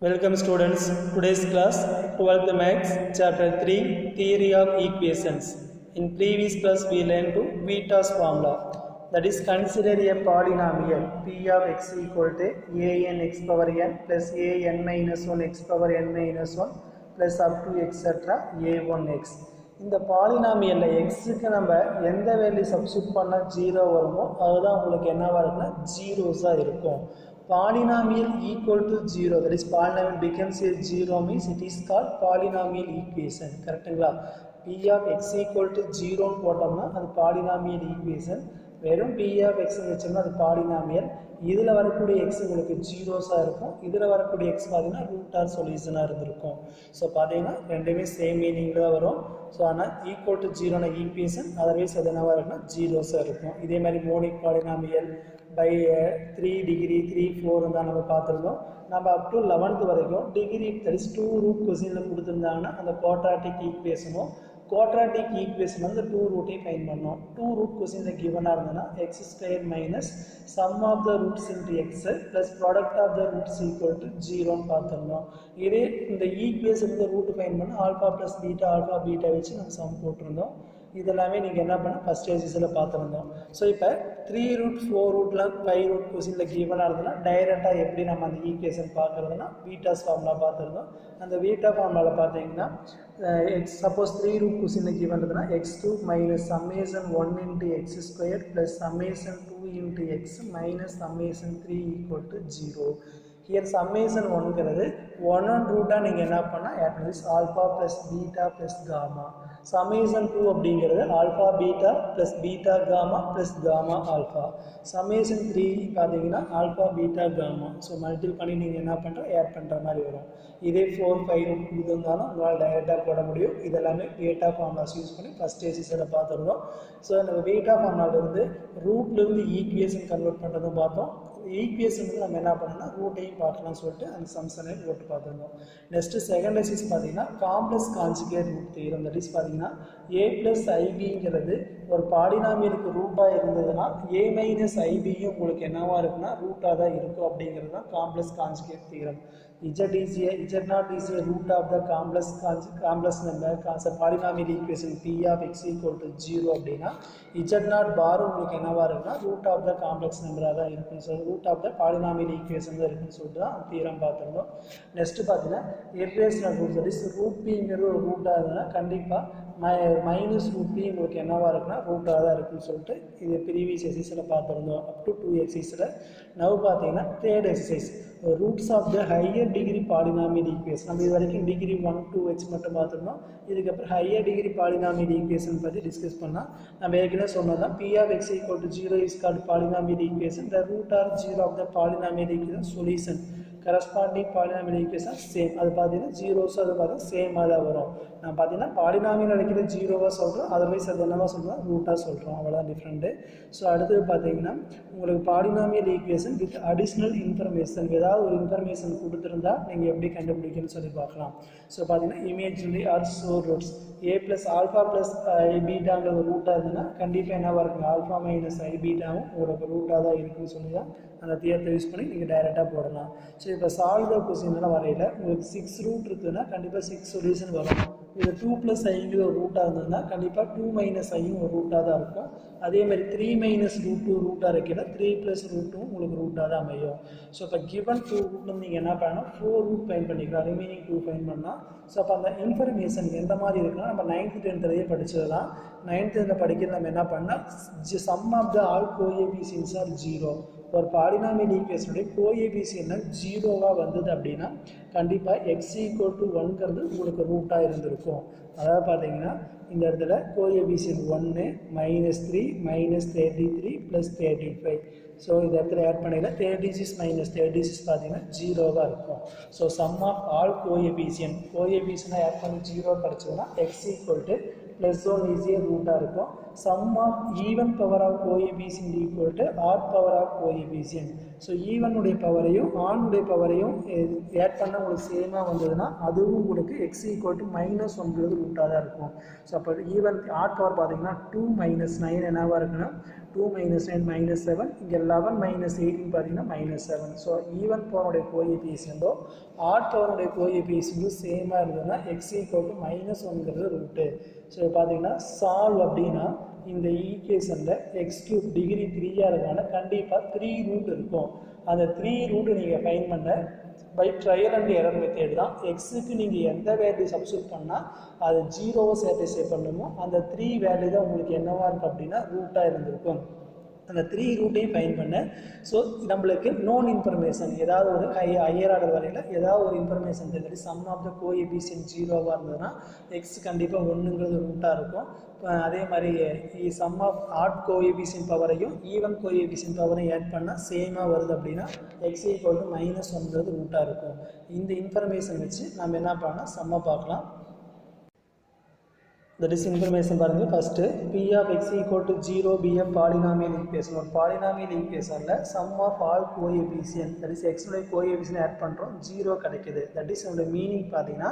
Welcome students. Today's class 12th Maths Chapter 3 Theory of Equations. In previous class we learned to Vieta's formula, that is consider a polynomial p of x equal to an x power n plus an minus 1 x power n minus 1 plus up to etc. a1x. இந்த பாலினாமியல்ல எக்ஸுக்கு நம்ம எந்த value substitute பண்ணால் zero வருமோ அதுதான் உங்களுக்கு என்னவா இருக்குன்னா ஜீரோஸாக இருக்கும். Polynomial equal to 0, that is polynomial becomes a 0 means it is called polynomial equation. கரெக்டுங்களா? p of x equal to 0 போட்டோம்னா அது polynomial equation. வெறும் p of x வச்சோம்னா அது polynomial. இதில் வரக்கூடிய x உங்களுக்கு ஜீரோஸாக இருக்கும், இதில் வரக்கூடிய x பார்த்தீங்கன்னா ரூட் ஆர் சொல்யூஷனாக இருந்திருக்கும். ஸோ பார்த்தீங்கன்னா ரெண்டுமே சேம் மீனிங்கில் தான் வரும். ஸோ ஆனால் ஈக்குவல் டு ஜீரோன ஈக்குவேஷன், அதர்வைஸ் அது என்னவாக இருக்குன்னா ஜீரோஸாக இருக்கும். இதே மாதிரி மோனிக் பாலினாமியல் பை 3 டிகிரி 3 4 தான் நம்ம பார்த்துருந்தோம். நம்ம அப் டு 11th வரைக்கும் டிகிரி தட் இஸ் 2 ரூட் கொஸ்டினில் கொடுத்துருந்தாங்கன்னா அந்த குவாட்ராட்டிக் ஈக்குவேஷனும் quadratic equation வந்து 2 ரூட்டை ஃபைண்ட் பண்ணோம். 2 ரூட் கொஸ்டின்ல கிவனா இருந்தனா x square minus sum of the roots into x plus product of the roots equal to 0 ன்னு பார்த்தோம். இதே இந்த ஈக்குவேஷன் இந்த ரூட் ஃபைண்ட் பண்ண alpha plus beta alpha beta வச்சு நம்ம சம் போட்டுருந்தோம். இதெல்லாமே நீங்கள் என்ன பண்ண ஃபஸ்ட் எக்ஸசைஸில் பார்த்துருந்தோம். ஸோ இப்போ 3 ரூட் 4 ரூட்லாம் 5 ரூட் கொஸ்டினில் கிவனாக இருந்ததுன்னா டைரெக்டாக எப்படி நம்ம அந்த ஈக்குவேஷன் பார்க்குறதுனா வீட்டாஸ் ஃபார்முலா பார்த்துருந்தோம். அந்த வீட்டா ஃபார்முலாவில் பார்த்தீங்கன்னா சப்போஸ் 3 ரூட் கொஸ்டினில் கிவன் இருந்ததுன்னா x2 minus summation 1 into x square plus summation 2 into x minus summation 3 equal to 0. Here summation 1ங்கிறது 1 on ரூட்டாக நீங்கள் என்ன பண்ணால் at least alpha plus beta plus gamma. Summation 2 அப்படிங்கிறது alpha beta plus beta gamma plus gamma alpha. Summation 3 பார்த்தீங்கன்னா alpha beta gamma. So multiple பண்ணி நீங்கள் என்ன பண்ணுற ஆட் பண்ணுற மாதிரி வரும். இதே 4 5 இருந்தாலும் உங்களால் டைரெக்டாக போட முடியும். இதெல்லாமே பீட்டா ஃபார்முலாஸ் யூஸ் பண்ணி ஃபஸ்ட் எக்ஸசைஸில் பார்த்துருந்தோம். ஸோ இந்த பீட்டா ஃபார்முலாவிலிருந்து ரூட்லேருந்து ஈக்குவேஷன் கன்வெர்ட் பண்ணுறதும் பார்த்தோம். ஈக்குவேஷன் வந்து நம்ம என்ன பண்ணோம்னா ரூட்டையும் பார்க்கலாம்னு சொல்லிட்டு அந்த சம்ஸனையும் போட்டு பார்த்துருந்தோம். நெக்ஸ்ட்டு செகண்ட் எக்ஸசைஸ் பார்த்தீங்கன்னா complex conjugate root theorem. That is பார்த்தீங்கன்னா a ப்ளஸ் ஐபிங்கிறது ஒரு பாலினாமியலுக்கு ரூட்டாக இருந்ததுன்னா a மைனஸ் ஐபியும் உங்களுக்கு என்னவாக இருக்குன்னா ரூட்டாக தான் இருக்கும் அப்படிங்கிறது தான் complex conjugate theorem. z not is a root of the complex number polynomial equation p of x equal to 0 அப்படின்னா z not bar உங்களுக்கு என்னவா இருக்குன்னா ரூட் ஆஃப் த காம்ப்ளெக்ஸ் நம்பராக தான் இருக்கும். So root of the polynomial equation தான் இருக்குன்னு சொல்லிட்டு தான் தியரம் பார்த்துருந்தோம். நெக்ஸ்ட் பார்த்தீங்கன்னா irrational root, that is root பிங்கிறது ஒரு ரூட்டாக இருந்ததுன்னா கண்டிப்பாக மைனஸ் ரூட் பி உங்களுக்கு என்னவாக இருக்குன்னா ரூட்டாக தான் இருக்குன்னு சொல்லிட்டு இது ப்ரீவியஸ் எக்ஸசைஸில் பார்த்துருந்தோம். அப் டு 2 எக்ஸசைஸில் நவ் பார்த்தீங்கன்னா third exercise roots of the higher degree polynomial equation. நம்ம இது வரைக்கும் டிகிரி 1 2 வச்சு மட்டும் பார்த்துருந்தோம். இதுக்கப்புறம் ஹையர் டிகிரி பாலினாமியல் ஈக்குவேஷன் பற்றி டிஸ்கஸ் பண்ணால் நம்ம ஏற்கனவே சொன்னதான் p of x equal to 0 is called polynomial equation. The root or 0 of the polynomial equation solution corresponding polynomial equation same. அது பார்த்தீங்கன்னா ஜீரோஸும் அது பார்த்தீங்கன்னா சேமாக தான் வரும். நான் பார்த்தீங்கன்னா பாலினாமியல் அடிக்கிற ஜீரோவாக சொல்கிறோம், அதர்வைஸ் அது என்னவா சொல்கிறோம் ரூட்டாக சொல்கிறோம், அவ்வளோதான் டிஃப்ரெண்ட்டு. ஸோ அடுத்தது பார்த்தீங்கன்னா உங்களுக்கு polynomial equation with additional information, ஏதாவது ஒரு இன்ஃபர்மேஷன் கொடுத்துருந்தா நீங்கள் எப்படி கண்டுபிடிக்கணும்னு சொல்லி பார்க்கலாம். ஸோ பார்த்தீங்கன்னா imaginary or surd roots a plus alpha plus i பீட்டாங்கிற ஒரு ரூட்டாக இருந்ததுன்னா கண்டிப்பாக என்னவாக இருக்குங்க ஆல்ஃபா மைனஸ் ஐ பீட்டாவும் உங்களுக்கு ரூட்டாக தான் இருக்குன்னு சொல்லி தான் அந்த தியரத்தை யூஸ் பண்ணி நீங்கள் டைரெக்டாக போடலாம். ஸோ இப்போ சால்வ் த கொஸ்டின்லாம் வரையில் உங்களுக்கு 6 ரூட் இருக்குதுன்னா கண்டிப்பாக 6 சொல்யூஷன் வரும். இது 2 ப்ளஸ் ஐங்கிற ஒரு ரூட்டாக இருந்ததுன்னா கண்டிப்பாக 2 மைனஸ் ஐயும் ஒரு ரூட்டாக தான் இருக்கும். அதேமாதிரி 3 மைனஸ் ரூட் 2 ரூட்டாக இருக்கிற 3 ப்ளஸ் ரூட் 2 உங்களுக்கு ரூட்டாக தான் அமையும். ஸோ இப்போ கிவன் 2 ரூட்லேருந்து நீங்கள் என்ன பண்ணணும் 4 ரூட் ஃபைன் பண்ணிக்கலாம், ரிமைனிங் 2 ஃபைன் பண்ணால். ஸோ அப்போ அந்த இன்ஃபர்மேஷன் எந்த மாதிரி இருக்குன்னா நம்ம 9th 10th படித்தது தான். 9th படிக்கிறது நம்ம என்ன பண்ணால் sum of the all coefficients are 0. ஒரு பாலினாமியல் ஈக்குவேஷனுடைய கோஎஃபிஷியன்ட் ஜீரோவாக வந்தது அப்படின்னா கண்டிப்பாக x ஈக்குவல் டு 1ங்கிறது உங்களுக்கு ரூட்டாக இருந்திருக்கும். அதாவது பார்த்தீங்கன்னா இந்த இடத்துல coefficient 1 minus 3 minus 33 plus 35. So இந்த இடத்துல ஆட் பண்ணிடல 36 மைனஸ் 36 பார்த்தீங்கன்னா ஜீரோவாக இருக்கும். So sum of all coefficient add பண்ணி 0 கிடச்சதுன்னா x ஈக்குவல் டு ப்ளஸ் 1 ஈஸியாக ரூட்டாக இருக்கும். sum of even power of coefficient equal to odd power of coefficient. So ஈவனுடைய பவரையும் ஆணுடைய பவரையும் ஆட் பண்ணால் உங்களுக்கு சேமாக வந்ததுன்னா அதுவும் உங்களுக்கு எக்ஸ் ஈக்குவல் டு -1 ரூட்டாக தான் இருக்கும். ஸோ அப்போ ஈவன் ஆட் பவர் பார்த்தீங்கன்னா 2 - 9 என்னவாக இருக்குன்னா 2 - 9 -7, இங்கே 11 - 18 பார்த்தீங்கன்னா -7. ஸோ ஈவன் பவருடைய கோஎஃபிஷியன்ட்டோ ஆட் பவருடைய கோஎஃபிஷியன்ட்டும் சேமாக இருந்ததுன்னா x equal to -1 root. So பார்த்தீங்கன்னா சால்வ் அப்படின்னா இந்த ஈக்குவேஷனில் x³ டிகிரி 3 இருக்கனால கண்டிப்பாக 3 ரூட் இருக்கும். அந்த 3 ரூட்டு நீங்கள் ஃபைண்ட் பண்ண by trial and error method தான். எக்ஸுக்கு நீங்கள் எந்த வேல்யூ சப்ஸ்டியூட் பண்ணால் அது 0வை சாட்டிஸ்ஃபை பண்ணுமோ அந்த 3 வேல்யூ தான் உங்களுக்கு என்னவாக இருக்கும் அப்படின்னா ரூட்டாக இருந்திருக்கும். அந்த 3 ரூட்டையும் ஃபைன் பண்ண. ஸோ நம்மளுக்கு நோன் இன்ஃபர்மேஷன் ஏதாவது ஒரு ஹையர் ஆர்டர் வரையில் ஏதாவது ஒரு இன்ஃபர்மேஷன் தெரிஞ்சு சம் ஆஃப் த கோஎஃபிஷியன்ட் 0வாக இருந்ததுன்னா எக்ஸ் கண்டிப்பாக 1ங்கிறது ரூட்டாக இருக்கும். அதே மாதிரி சம் ஆஃப் ஆட் கோஎஃபிஷியன்ட் பவரையும் ஈவன் கோஎஃபிஷியன்ட் பவரையும் ஆட் பண்ணால் சேமாக வருது அப்படின்னா எக்ஸ் ஈக்குவல் டு -1ங்கிறது ரூட்டாக இருக்கும். இந்த இன்ஃபர்மேஷன் வச்சு நம்ம என்ன பண்ணலாம் சம்மை பார்க்கலாம். That is information பாருங்க. First p of x equal to 0 be a polynomial equation. ஒரு polynomial equationல sum of all coefficient, that is x உடைய coefficient ஆட் பண்றோம் 0 கிடைக்குது. that is உடைய மீனிங் பாத்தீங்கன்னா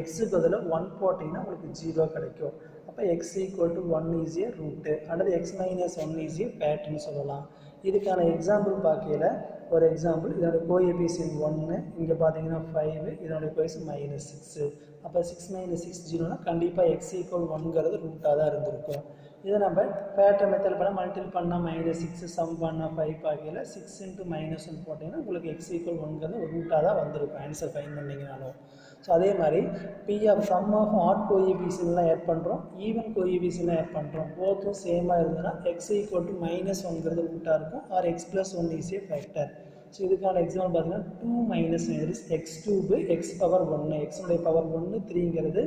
x க்கு பதிலா 1 போட்டீங்கன்னா உங்களுக்கு 0 கிடைக்கும். அப்ப x equal to 1 is a root அல்லது x minus 1 is a pattern சொல்லலாம். இதுக்கான எக்ஸாம்பிள் பார்க்கையில ஒரு எக்ஸாம்பிள் இதோட கோஎஃபிஷியன்ட் 1, இங்கே பார்த்தீங்கன்னா 5, இதோட கோஎஃபிஷியன்ட் -6. அப்போ 6 - 6 0னா கண்டிப்பாக x = 1ங்கிறது ரூட்டாக தான் இருந்திருக்கும். இதை நம்ம பேட்டர்ன் மெத்தட் பண்ணால் மல்டிபிள் பண்ணால் -6 சம் பண்ணால் 5 பார்க்கையில் 6 × -1 போட்டிங்கன்னா உங்களுக்கு x = 1ங்கிறது ஒரு ரூட்டாக தான் வந்திருக்கும் ஆன்சர் ஃபைன் பண்ணிங்கனாலும். ஸோ அதே மாதிரி p of sum of odd கோஎஃபிஷியன்ட்லாம் ஆட் பண்ணுறோம், ஈவன் கோஎஃபிஷியன்ட்லாம் ஆட் பண்ணுறோம். போத்தும் சேமாக இருந்ததுன்னா x = -1ங்கிறது ரூட்டாக இருக்கும் or x + 1 is a factor. So இதுக்கான எக்ஸாம்பிள் பார்த்தீங்கன்னா 2 - 9 x³ x பவர் 1, x உடைய பவர் 1 3ங்கிறது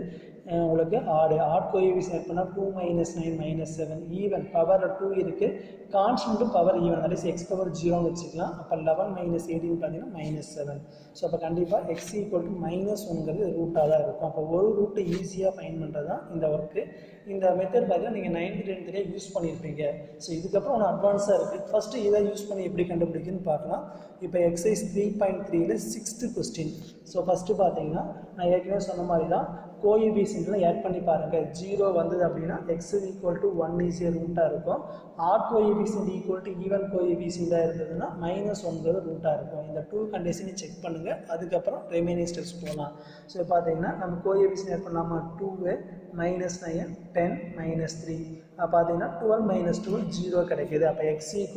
உங்களுக்கு ஆட் கோஎஃபிஷியன்ட் ஆட் பண்ணால் 2 - 9 -7. ஈவன் பவர் 2 இருக்குது, constant power even, that is x power 0ன்னு வச்சுக்கலாம். அப்போ 11 - 18 பார்த்தீங்கன்னா -7. ஸோ அப்போ கண்டிப்பாக x = -1ங்கிறது ரூட்டாக தான் இருக்கும். அப்போ ஒரு ரூட்டை ஈஸியாக ஃபைன் பண்ணுறது தான் இந்த ஒர்க்கு. இந்த மெத்தட் பார்த்தீங்கன்னா நீங்கள் 9th 10th யூஸ் பண்ணியிருப்பீங்க. ஸோ இதுக்கப்புறம் ஒன்று அட்வான்ஸாக இருக்குது. ஃபஸ்ட்டு இதை யூஸ் பண்ணி எப்படி கண்டுபிடிக்குன்னு பார்க்கலாம். இப்போ எக்ஸசைஸ் 3.3ல 6th கொஸ்டின். ஸோ ஃபஸ்ட்டு பார்த்தீங்கன்னா நான் ஏற்கனவே சொன்ன மாதிரி தான் கோஎஃபிஷியன்ட்லாம் ஆட் பண்ணி பாருங்கள். 0 வந்தது அப்படின்னா x = 1 is a ரூட்டாக இருக்கும். Odd coefficient equal to even கோஎஃபிஷியன்ட்டாக இருந்ததுன்னா -1ங்கிறது ரூட்டாக இருக்கும். இந்த 2 கண்டிஷனையும் செக் பண்ணுங்கள், அதுக்கப்புறம் ரிமைனிங் ஸ்டெப்ஸ் போகலாம். ஸோ பார்த்தீங்கன்னா நம்ம கோஎஃபிஷியன்ட் ஆட் பண்ணாமல் 2 -9 10 -3 பார்த்தீங்கன்னா 12 - 12 0 கிடைக்கிது. அப்போ x =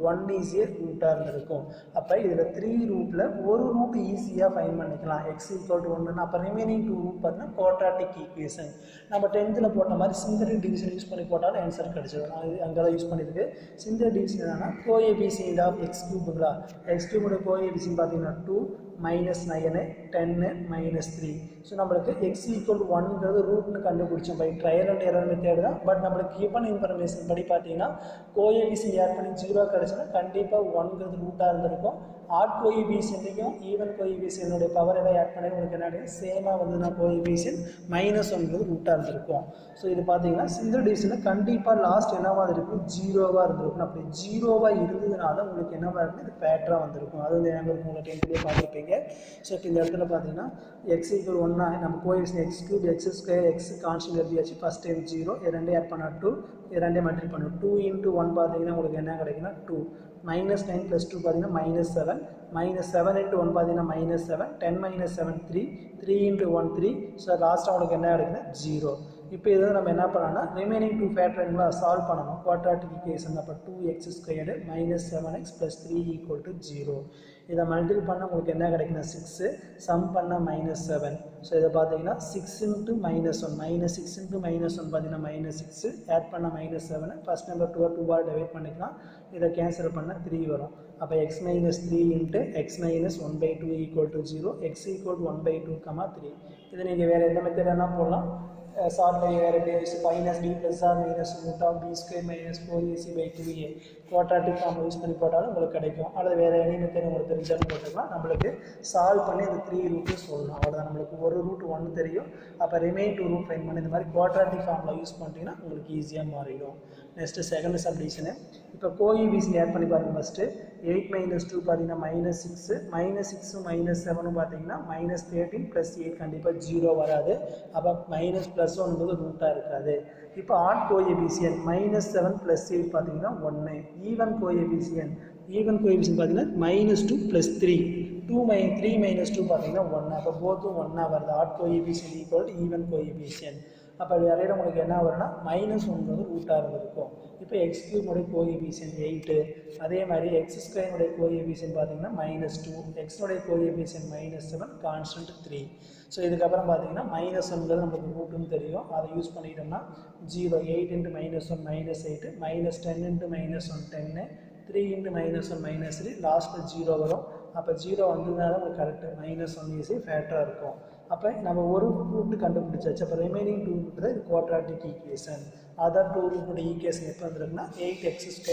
1 is a ரூட்டாக இருந்திருக்கும். அப்போ இதில் 3 ரூட்டில் ஒரு ரூட் ஈஸியாக ஃபைன் பண்ணிக்கலாம். x = 1ன்னா அப்போ ரிமைனிங் 2 ரூட் பார்த்தீங்கன்னா குவாட்ராட்டிக் ஈக்குவேஷன். நம்ம 10th போட்ட மாதிரி சிந்தடிக் டிவிஷன் யூஸ் பண்ணி போட்டாலும் ஆன்சர் கிடைச்சிடும். நான் அங்கே தான் யூஸ் பண்ணியிருக்கு. சிந்தடிக் டிவிஷன் என்னன்னா coefficient of x³ x³ coefficient பார்த்தீங்கன்னா 2 -9 10 -3. ஸோ நம்மளுக்கு x = 1ங்கிறது ரூட்னு கண்டுபிடிச்சோம் by trial and error method தான். பட் நம்மளுக்கு கிவன் இன்ஃபர்மேஷன் படி பார்த்தீங்கன்னா கோஎஃபிஷியன்ட் ஆட் பண்ணி 0 கிடச்சுன்னா கண்டிப்பாக 1ங்கிறது ரூட்டாக இருந்திருக்கும். ஆட் கோஎஃபிஷியன்ட்டையும் ஈவன் கோஎஃபிஷியன்டோடைய பவர் எல்லாம் ஆட் பண்ணி உங்களுக்கு என்ன சேமாக வந்ததுன்னா கோஎஃபிஷியன்ட் -1ங்கிறது ரூட்டாக இருந்திருக்கும். ஸோ இது பார்த்தீங்கன்னா சிங்கிள் டிவிஷனில் கண்டிப்பாக லாஸ்ட் என்னவாக இருக்கும் 0வாக இருந்திருக்கும். அப்படி 0வாக இருந்ததுனால உங்களுக்கு என்னவாக இருக்கும் இது பேட்டராக வந்திருக்கும். அது வந்து எனக்கு உங்களை 10th பார்த்துருப்பீங்க. ஸோ இப்போ இந்த இடத்துல பார்த்தீங்கன்னா x = 1 நம்ம coefficient x³ x² x constant எழுதியாச்சு. ஃபஸ்ட் டைம் 0, ரெண்டே ஆட் பண்ணால் 2, ரெண்டே மல்டிபிள் பண்ணும். 2 × 1 பார்த்தீங்கன்னா உங்களுக்கு என்ன கிடைக்குன்னா 2 -9 + 2 பார்த்தீங்கன்னா -7 -7 × 1 பார்த்தீங்கன்னா -7 10 - 7 3 3 × 1 3. ஸோ லாஸ்ட்டாக உங்களுக்கு என்ன கிடைக்குன்னா 0. இப்போ இதை நம்ம என்ன பண்ணலாம்னா ரிமைனிங் 2 ஃபேக்டர்களை சால்வ் பண்ணணும். Quadratic equation. அப்போ 2x² -7x + 3 = 0. இதை மல்டிபிள் பண்ணால் உங்களுக்கு என்ன கிடைக்குன்னா 6, சம் பண்ணால் -7. ஸோ இதை பார்த்தீங்கன்னா 6 × -1 -6 × -1 பார்த்தீங்கன்னா -6 ஆட் பண்ணால் -7. ஃபஸ்ட் நம்பர் 2 டிவைட் பண்ணிக்கலாம். இதை கேன்சல் பண்ணால் 3 வரும். அப்போ x - 3 × x - 1/2 = 0 x = 1/2, 3. இதை நீங்கள் வேறு எந்த மெத்தட் என்ன போடலாம். சால்வ் பை வேறு b + b ± (b² - 4ac/2a) quadratic form use பண்ணி போட்டாலும் உங்களுக்கு கிடைக்கும். அல்லது வேறு எனி மெத்தட் உங்களுக்கு தெரிஞ்சாலும் போட்டுக்கலாம். நம்மளுக்கு சால்வ் பண்ணி அந்த 3 ரூட்டும் சொல்லணும். அவ்வளோதான். நம்மளுக்கு ஒரு ரூட் 1 தெரியும். அப்போ ரிமைன் 2 ரூட் ஃபைன் பண்ணி இந்த மாதிரி குவாட்ராட்டிக் ஃபார்மில் யூஸ் பண்ணிட்டீங்கன்னா உங்களுக்கு ஈஸியாக மாறிடும். நெக்ஸ்ட்டு செகண்ட் சப்டிவிஷனு இப்போ கோஎஃபிஷியன்ட் ஆட் பண்ணி பாருங்கள் ஃபஸ்ட்டு 8 - 2 பார்த்தீங்கன்னா -6 -6 -7 பார்த்தீங்கன்னா -13 + 8 கண்டிப்பாக 0 வராது. அப்போ மைனஸ் ப்ளஸ் ஒன்பது ரூட்டாக இருக்காது. இப்போ ஆட் கோஎஃபிஷியன்ட் -7 + 8 பார்த்தீங்கன்னா 1. ஈவன் கோஎஃபிஷியன்ட் பார்த்தீங்கன்னா -2 + 3 3 - 2 பார்த்தீங்கன்னா 1. அப்போ போத்தும் 1 வருது. Odd coefficient equal to even coefficient. அப்போ இடையில உங்களுக்கு என்ன வரும்னா -1 ரூட்டாக இருந்திருக்கும். இப்போ x³ கோஎஃபிஷியன்ட் 8, அதே மாதிரி x² கோஎஃபிஷியன்ட் பார்த்தீங்கன்னா -2, x கோஎஃபிஷியன்ட் -7, கான்ஸ்டன்ட் 3. ஸோ இதுக்கப்புறம் பார்த்தீங்கன்னா -1 நமக்கு ரூட்டுன்னு தெரியும். அதை யூஸ் பண்ணிட்டோம்னா 0 8 × -1 -8 -10 × -1 10 3 × -1 -3 லாஸ்ட்டில் 0 வரும். அப்போ 0 வந்ததுனால உங்களுக்கு கரெக்டு -1 ஈஸி ஃபேக்டராக இருக்கும். அப்போ நம்ம ஒரு ரூட்டு கண்டுபிடிச்சாச்சு. அப்போ ரிமைனிங் 2 ரூட்டு தான் இது குவாட்ராட்டிக் ஈக்குவேஷன். அதர் 2 ரூட்டோட ஈக்குவேஷன் எப்போ வந்துருக்குன்னா 8x² -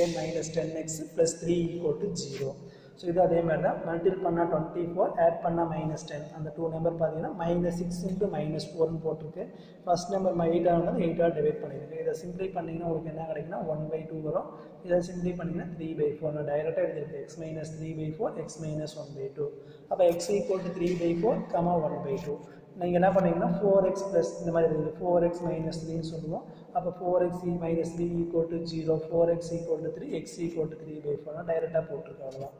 10x + 3 = 0. ஸோ இது அதே மாதிரி தான் மல்டிபிள் பண்ணால் 24, ஆட் பண்ணால் -10. அந்த 2 நம்பர் பார்த்தீங்கன்னா -6 × -4ன்னு போட்டிருக்கு. ஃபஸ்ட் நம்பர் 8 ஆனது 8 டிவைட் பண்ணியிருக்கு. இதை சிம்பிளை பண்ணிங்கன்னா உங்களுக்கு என்ன கிடைக்குன்னா 1/2 வரும். இதை சிம்பிளை பண்ணிங்கன்னா 3/4. நான் டைரெக்டாக எழுதிருக்கு x - 3/4 x - 1/2. அப்போ x = 3/4, 1/2. நீங்கள் என்ன பண்ணீங்கன்னா 4x + இந்த மாதிரி இருக்குது 4x - 3ன்னு சொல்லுவோம். அப்போ 4x - 3 = 0, 4x = 3, x = 3/4 டைரெக்டாக போட்டிருக்கோம். அவ்வளோதான்.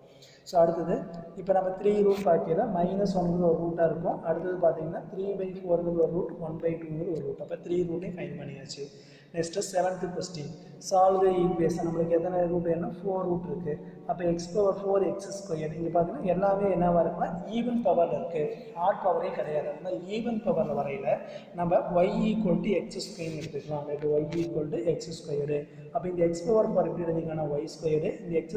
ஸோ அடுத்தது இப்போ நம்ம 3 ரூட் பார்க்கல -1 ஒரு ரூட்டாக இருக்கும். அடுத்தது பார்த்தீங்கன்னா 3/4 ஒரு ரூட், 1/2 ஒரு ரூட். அப்போ 3 ரூட்டையும் ஃபைன் பண்ணியாச்சு. Next 7th question. Solve the equation. நம்மளுக்கு எத்தனை ரூட் வேணும்? 4 ரூட் இருக்குது. அப்போ x⁴ x². இங்கே பார்த்தீங்கன்னா எல்லாமே என்னவாக இருக்குன்னா ஈவன் பவரில் இருக்குது, ஆட் பவரே கிடையாது. அந்த மாதிரி ஈவன் பவரில் வரையில் நம்ம y = x² எடுத்துக்கலாம். இப்போ y = x². அப்போ இந்த x⁴ எப்படி எழுதிங்கன்னா y², இந்த x²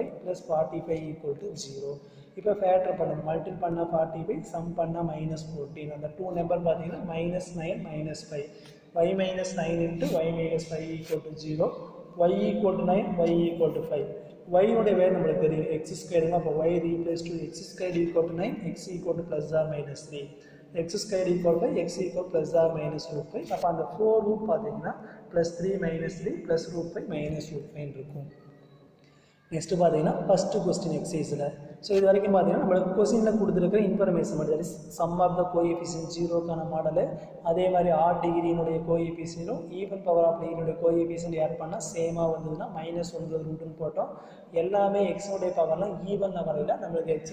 y + 45 = 0. இப்போ ஃபேக்டர் பண்ணுங்கள். மல்டிபிள் பண்ணால் 45, சம் பண்ணால் -14. அந்த 2 நம்பர் பார்த்தீங்கன்னா -9 -5. y - 9 × y - 5 = 0. y = 9, y = 5. y உடைய வேறு நம்மளுக்கு தெரியும் x². அப்போ y replace to x² = 9, x = +or -3. x² = 5, x = +or -5. அப்போ அந்த 4 ரூட் பார்த்தீங்கன்னா +3 -3 +√5 -√5 இருக்கும். நெக்ஸ்ட்டு பார்த்தீங்கன்னா ஃபஸ்ட்டு கொஸ்டின் எக்ஸசைஸில். ஸோ இது வரைக்கும் பார்த்தீங்கன்னா நம்மளுக்கு கொஸ்டினில் கொடுத்துருக்கிற இன்ஃபர்மேஷன் மட்டும் that is sum of the coefficient 0க்கான மாடலு, அதே மாதிரி ஆட் டிகிரியினுடைய கோஎஃபிஷியன்ட்டும் ஈவன் பவர் ஆஃப் டிகிரியுடைய கோஎஃபிஷியன்ட் ஆட் பண்ணால் சேமாக வந்ததுன்னா -1 ரூட்டுன்னு போட்டோம். எல்லாமே எக்ஸோடைய பவர்லாம் ஈவன் வரையில் நம்மளுக்கு x²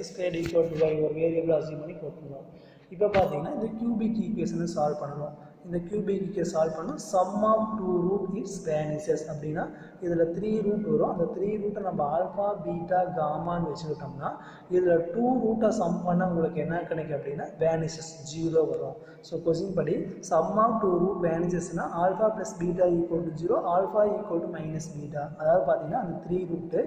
= y ஒரு வேரியபிள் அசியூம் பண்ணி போட்டுருந்தோம். இப்போ பார்த்தீங்கன்னா இந்த கியூபிக் ஈக்குவேஷனை சால்வ் பண்ணணும். இந்த கியூபிக் ஈக்குவேஷன் சால்வ் பண்ணணும். Sum of 2 root is vanishes அப்படின்னா இதில் 3 ரூட் வரும். அந்த 3 ரூட்டை நம்ம ஆல்ஃபா பீட்டா காமான்னு வச்சுக்கிட்டோம்னா இதில் 2 ரூட்டை சம் பண்ணால் உங்களுக்கு என்ன கிடைக்கும் அப்படின்னா வேனிசஸ் 0 வரும். ஸோ கொஸ்டின் படி சம் ஆஃப் 2 ரூட் வேனிசஸ்னா ஆல்ஃபா + பீட்டா = 0, ஆல்ஃபா = -பீட்டா. அதாவது பார்த்தீங்கன்னா அந்த 3 ரூட்டு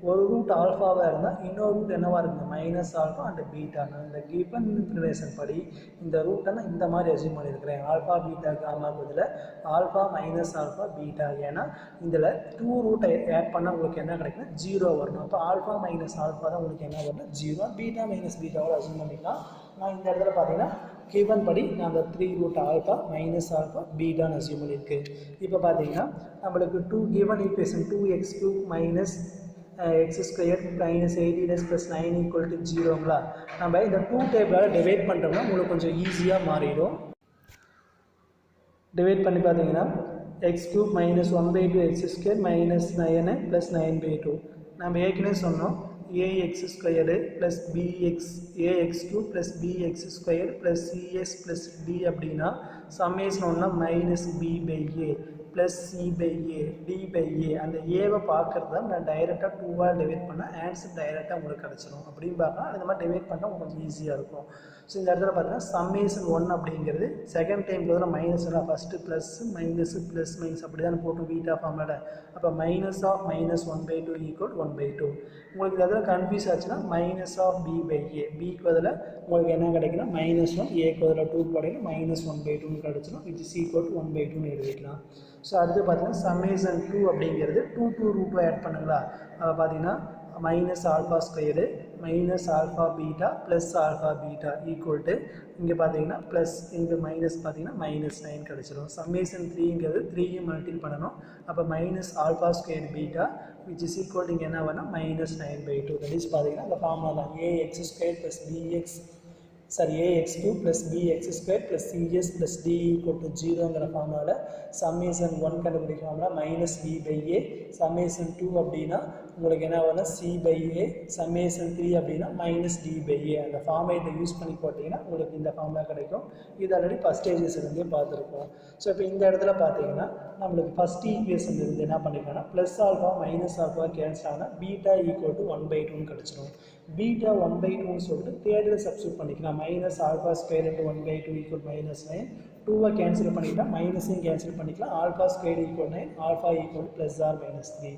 ஒரு ரூட் ஆல்ஃபாவாக இருந்தால் இன்னொரு ரூட் என்னவாக இருக்குது -ஆல்ஃபா அண்ட் பீட்டா. நான் இந்த கிவன் இன்ஃபர்மேஷன் படி இந்த ரூட்டை நான் இந்த மாதிரி அசியூம் பண்ணியிருக்கிறேன். ஆல்ஃபா பீட்டா காமா பதில் ஆல்ஃபா -ஆல்ஃபா பீட்டா. ஏன்னா இதில் 2 ரூட்டை ஆட் பண்ணால் உங்களுக்கு என்ன கிடைக்குன்னா 0 வரணும். அப்போ ஆல்ஃபா -ஆல்ஃபா தான் உங்களுக்கு என்ன வரணும் 0, பீட்டா -பீட்டாவோட அசியூம் பண்ணிக்கலாம். நான் இந்த இடத்துல பார்த்தீங்கன்னா கிவன் படி நான் அந்த 3 ரூட் ஆல்ஃபா -ஆல்ஃபா பீட்டான்னு அசியூம் பண்ணியிருக்கு. இப்போ பார்த்தீங்கன்னா நம்மளுக்கு 2 கிவன் ஈக்குவேஷன் 2x³ x² -18 + 9 = 0ங்களா. நம்ம இந்த 2 டேபிளால் டிவைட் பண்ணுறோம்னா உங்களுக்கு கொஞ்சம் ஈஸியாக மாறிடும். டிவைட் பண்ணி பார்த்தீங்கன்னா x³ -1/2 x² -9 + 9/2. நம்ம ஏற்கனவே சொன்னோம் ax² + bx3 + bx² + cs + d அப்படின்னா சம்மேஷன் ஒன்றா -b/a + c/a d/a. அந்த ஏவை பார்க்குறது தான் நான் டைரெக்டாக 2ஆல் டிவைட் பண்ணால் ஆன்சர் டைரெக்டாக உங்களுக்கு கிடச்சிடும். அப்படின்னு பார்க்கலாம். இந்த மாதிரி டிவைட் பண்ணால் உங்களுக்கு கொஞ்சம் ஈஸியாக இருக்கும். ஸோ இந்த இடத்துல பார்த்தீங்கன்னா சம்மேஷன் 1 அப்படிங்கிறது செகண்ட் டைம் பதில் -, first plus minus plus minus அப்படி தான் போட்டு பீட்டா ஃபார்மில். அப்போ -1/2 = 1/2. உங்களுக்கு இந்த இடத்துல கன்ஃபியூஸ் ஆச்சுன்னா -b/a, பிக்கு பதில் உங்களுக்கு என்ன கிடைக்குன்னா -1, ஏக்கு பதில் 2 போடையில் -1/2 கிடச்சிடும். விச் இஸ் ஈக்குவல் டு 1/2 எழுதிக்கலாம். ஸோ அடுத்து பார்த்தீங்கன்னா சம்மேஷன் 2 அப்படிங்கிறது 2 ரூட் ஆட் பண்ணுங்களா. பார்த்தீங்கன்னா -α² minus alpha beta plus alpha beta equal to இங்கே பார்த்தீங்கன்னா ப்ளஸ் இங்கே மைனஸ் பார்த்தீங்கன்னா -9 கிடச்சிரும். சம்மேஷன் 3ங்கிறது 3யும் மல்டிபிள் பண்ணணும். அப்போ minus alpha square beta which is equal to இங்கே என்ன வேணால் -9/2. தட் இஸ் பார்த்தீங்கன்னா அந்த ஃபார்முலா தான் ax² + bx ax³ + bx² + cs + d = 0ங்கிற ஃபார்முலாவில் சம்மேஷன் 1 கண்டுபிடிக்க ஃபார்முலா -b/a, சம்மேஷன் 2 அப்படின்னா உங்களுக்கு என்ன வேணும் c/a, சம்மேஷன் 3 அப்படின்னா -d/a. அந்த ஃபார்மேட்டை யூஸ் பண்ணி போட்டிங்கன்னா உங்களுக்கு இந்த ஃபார்முலா கிடைக்கும். இது ஆல்ரெடி ஃபஸ்ட் ஸ்டேஜஸ் இருந்தே பார்த்துருக்கோம். ஸோ இப்போ இந்த இடத்துல பார்த்தீங்கன்னா நம்மளுக்கு ஃபஸ்ட் ஈக்குவேஷன் இருந்து என்ன பண்ணிக்கோன்னா plus alpha minus alpha cancel ஆனால் பீட்டா = 1/2 கிடச்சிடும். பீட்டா 1/2 சொல்லிட்டு தேர்டில் சப்ஸ்டியூட் பண்ணிக்கலாம். Minus alpha square × 1/2 = -9. 2வை கேன்சல் பண்ணிக்கலாம், மைனஸையும் கேன்சல் பண்ணிக்கலாம். Alpha square = 9, alpha = +or-3.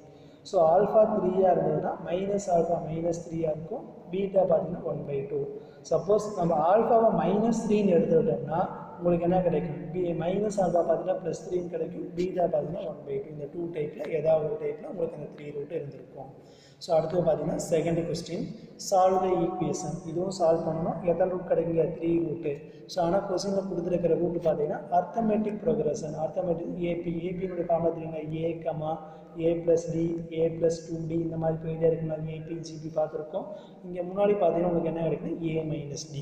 So alpha 3யாக இருந்ததுன்னா மைனஸ் ஆல்ஃபா -3யாக இருக்கும். பீட்டா பார்த்தீங்கன்னா 1/2. சப்போஸ் நம்ம ஆல்ஃபாவை -3ன்னு எடுத்துக்கிட்டோம்னா உங்களுக்கு என்ன கிடைக்கும்? மைனஸ் ஆல்ஃபா பார்த்தீங்கன்னா +3 கிடைக்கும். பீட்டா பார்த்தீங்கன்னா 1/2. இந்த 2 டைப்பில் ஏதாவது ஒரு டைப்பில் உங்களுக்கு அந்த 3 ரூட் இருந்திருக்கும். ஸோ அடுத்து பார்த்தீங்கன்னா second question, solve the equation. இதுவும் சால்வ் பண்ணணும். எத்தனை ரூட் கிடைக்குங்க? 3 ரூட்டு. ஸோ ஆனால் கொஸ்டினில் கொடுத்துருக்கிற ரூட் பார்த்தீங்கன்னா அர்த்தமெட்டிக் ப்ரோக்ரஷன். அர்த்தமெட்டிக் ஏபியினுடைய ஃபார்முலா தெரியுங்க, a + d a + 2d இந்த மாதிரி போயிட்டே இருக்குன்னா ஏபி ஜிபி பார்த்துருக்கோம். இங்கே முன்னாடி பார்த்தீங்கன்னா உங்களுக்கு என்ன கிடைக்குது? a - d.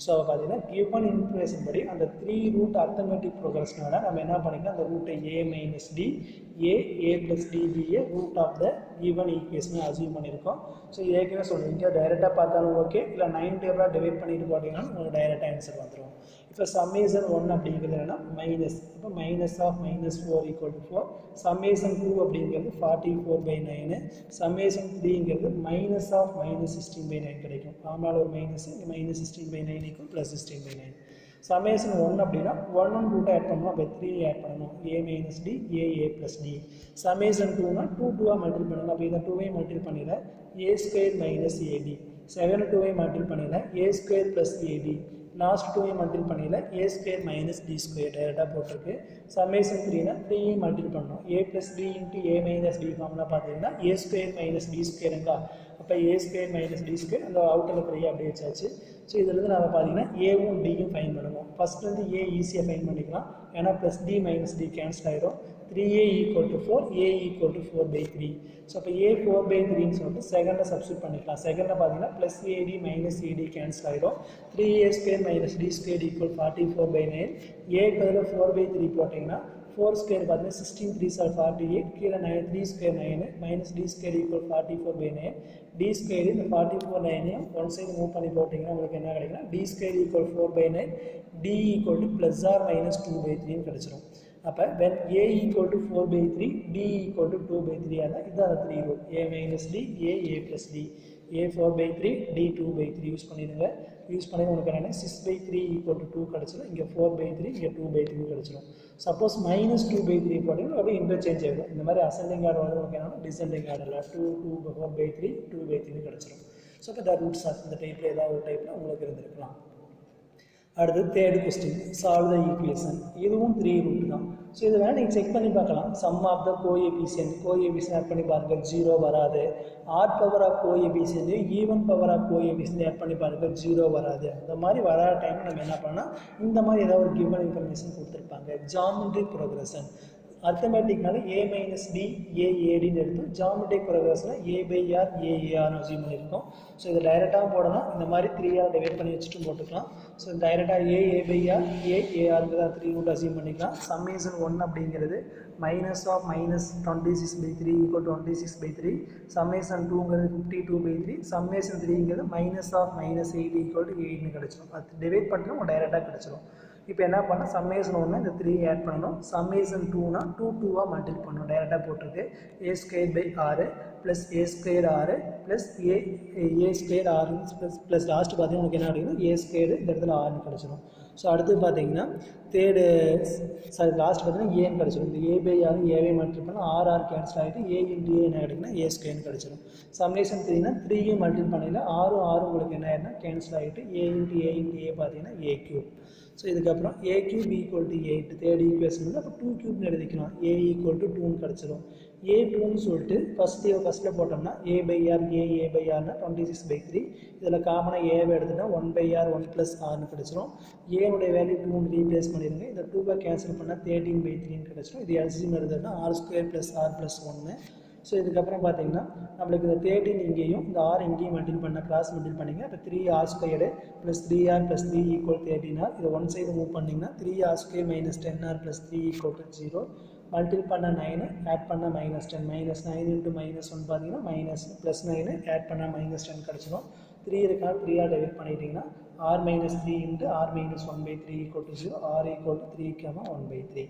ஸோ பார்த்தீங்கன்னா கிவன் இன்ஃபர்மேஷன் படி அந்த 3 ரூட் அர்த்தமெட்டிக் ப்ரோக்ரஷனால நம்ம என்ன பண்ணிக்கலாம், அந்த ரூட்டை a - d a + dba root of the given ஈக்குவேஷனை அசீவ் பண்ணியிருக்கோம். ஸோ ஏற்கனவே சொல்லுங்கள், இங்கே டைரெக்டாக பார்த்தாலும் ஓகே, இல்லை 9 டேபிளாக டிவைட் பண்ணிட்டு போட்டிங்கன்னா உங்களுக்கு டைரெக்டாக ஆன்சர் வந்துடும். இப்போ சம்மேஷன் 1 அப்படிங்கிறது என்னன்னா மைனஸ், இப்போ -4 = 4. சம்மேஷன் 2 அப்படிங்கிறது 44/9. சம்மேஷன் 3ங்கிறது -16/9 கிடைக்கும். ஃபார்முலாவில் ஒரு மைனஸ், இங்கே -16/9 = +16/9. சம்மேஷன் 1 அப்படின்னா 1 1 ரூட்டை ஆட் பண்ணணும். அப்போ 3 ஆட் பண்ணணும். a - d a + d. Summation 2னா 2 2ஆக மல்டிபிள் பண்ணணும். அப்போ இதை 2ஐயும் மல்டிபிள் பண்ணிட a² - ad. செகண்ட் 2ஐயும் மல்டிபிள் பண்ணிட a² + ad. லாஸ்ட் 2ஐயும் மல்டிபிள் பண்ணிடல a² - d² டைரெக்டாக போட்டிருக்கு. சம்மேஷன் 3னா 3ஐயும் மல்டிபிள் பண்ணணும். a + b × a - d formula பார்த்தீங்கன்னா a² - d²ங்களா. அப்போ a² - d² அந்த அவுட்டரில் 3 அப்படியே வச்சாச்சு. ஸோ இதிலிருந்து நம்ம பார்த்தீங்கன்னா ஏவும் டியும் ஃபைன் பண்ணுவோம். ஃபஸ்ட் வந்து ஏ ஈஸியாக ஃபைன் பண்ணிக்கலாம், ஏன்னா +d - d கேன்சல் ஆகிடும். 3a = 4, a = 4/3. ஸோ அப்போ a 4/3ன்னு சொல்லிட்டு செகண்டில் சப்ஸ்டியூட் பண்ணிக்கலாம். செகண்டில் பார்த்தீங்கன்னா +ad - ad கேன்சல் ஆகிடும். 3a² - d² = 44/9. ஏக்கு பதில் 4/3 போட்டிங்கன்னா 4² பார்த்தீங்கன்னா 16 3s are 48, கீழே 9 3² 9 -d² = 44/9. d² இந்த 44/9 ஒன் சைடு மூவ் பண்ணி போட்டிங்கன்னா உங்களுக்கு என்ன கிடைக்குன்னா d² = 4/9, d = +or-2/3 கிடச்சிரும். அப்போ when a = 4/3 d = 2/3 அதான் இது அந்த 3 root a - d a + d a 4/3 d 2/3 use பண்ணிடுங்க. யூஸ் பண்ணி உங்களுக்கு என்னென்னா 6/3 = 2 கிடச்சிடும். இங்கே 4/3 இங்கே 2/3 கிடச்சிடும். சப்போஸ் -2/3 போட்டிங்கன்னா அப்படியே இன்டர்சேஞ்ச் ஆகிடும். இந்த மாதிரி அசெண்டிங் ஆர்டர் வந்து உங்களுக்கு என்னன்னா டிசெண்டிங் ஆர்டரில் 2 4/3 2/3 கிடச்சிடும். ஸோ இப்போ த ரூட்ஸ் ஆஃப் இந்த டைப்பில் ஏதாவது ஒரு டைப்பில் உங்களுக்கு இருந்திருக்கலாம். அடுத்து third question, solve the equation. இதுவும் 3 ரூட் தான். ஸோ இதை வேணால் நீங்கள் செக் பண்ணி பார்க்கலாம். Sum of the coefficient add பண்ணி பாருங்கள், 0 வராது. Odd power of coefficient even power of coefficient add பண்ணி பாருங்கள், 0 வராது. அந்த மாதிரி வராத டைம் நம்ம என்ன பண்ணால் இந்த மாதிரி ஏதாவது ஒரு கிவன் இன்ஃபர்மேஷன் கொடுத்துருப்பாங்க. ஜாமெட்ரிக் ப்ரோக்ரஷன் அர்த்தமேட்டிக்னால a - d a/ad எடுத்தோம். ஜாமெட்ரிக் ப்ரோக்ரஷனில் a/r a/ar அசீவ் பண்ணியிருக்கோம். ஸோ இதை டைரெக்டாக போடலாம். இந்த மாதிரி 3ஆல் டிவைட் பண்ணி வச்சுட்டு போட்டுக்கலாம். ஸோ டைரெக்டாக a/r a/arங்கிறத 3 ரூட் அசீவ் பண்ணிக்கலாம். சம்மேஷன் 1 அப்படிங்கிறது -26/3 = 26/3. சம்மேஷன் 2ங்கிறது 52/3. சம்மேஷன் 3ங்கிறது -8 = 8ன்னு கிடச்சிடும். அது டிவைட் பண்ணிட்டு உங்களுக்கு டைரெக்டாக கிடச்சிடும். இப்போ என்ன பண்ணால் சம்மேஷன் 1 இந்த 3 ஆட் பண்ணணும். சம்மேஷன் 2னா 2 2ஆக மல்டிபிள் பண்ணணும். டைரெக்டாக போட்டிருக்கு a² + a² plus a² plus last பார்த்தீங்கன்னா உங்களுக்கு என்ன கிடைக்குன்னா a² இந்த இடத்துல ஆர்னு கிடச்சிடும். ஸோ அடுத்து பார்த்தீங்கன்னா லாஸ்ட் பார்த்தீங்கன்னா ஏன்னு கிடச்சிடும். இந்த a/r ஏவே மல்டிபிள் பண்ணால் r கேன்சல் ஆகிட்டு a × a என்ன கிடைக்குன்னா a² கிடச்சிடும். சம்மேஷன் 3னா 3யும் மல்டிபிள் பண்ணிடல 6 உங்களுக்கு என்ன ஆயிருன்னா கேன்சல் ஆகிட்டு a × a பார்த்தீங்கன்னா a³. ஸோ இதுக்கப்புறம் a³ = 8 தேர்ட் ஈக்குவேஷன் வந்து அப்போ 2³ எழுதிக்கலாம். a = 2ன்னு கிடச்சிடும். A2ன்னு சொல்லிட்டு ஃபஸ்ட்டில் போட்டோம்னா A by R A by Rனா 26/3. இதில் காமனாக ஏவை எடுத்துட்டா 1/R 1+Rன்னு கிடச்சிரும். ஏனுடைய வேல்யூ 2ன்னு ரீப்ளேஸ் பண்ணிடுங்க. இந்த 2 கேன்சல் பண்ணால் 13/3ன்னு கிடச்சிரும். இது எல்சிஎம் எடுத்தோம்னா R² + R + 1. ஸோ இதுக்கப்புறம் பார்த்தீங்கன்னா நம்மளுக்கு இந்த 13 இங்கேயும் இந்த R இங்கேயும் மல்டிபிள் பண்ணால் கிராஸ் மல்டிபிள் பண்ணிங்க. இப்போ 3R² + 3R + 3 = 13R. இதை ஒன் சைடு மூவ் பண்ணிங்கன்னா 3R² - 10R + 3 = 0. மல்டிபிள் பண்ணால் 9, ஆட் பண்ணால் -10. -9 × -1 பார்த்தீங்கன்னா +9, ஆட் பண்ணால் -10 கிடச்சிடும். 3 இருக்கால் 3 டிவைட் பண்ணிட்டீங்கன்னா R - 3 × R - 1/3 = 0. R = 3, 1/3.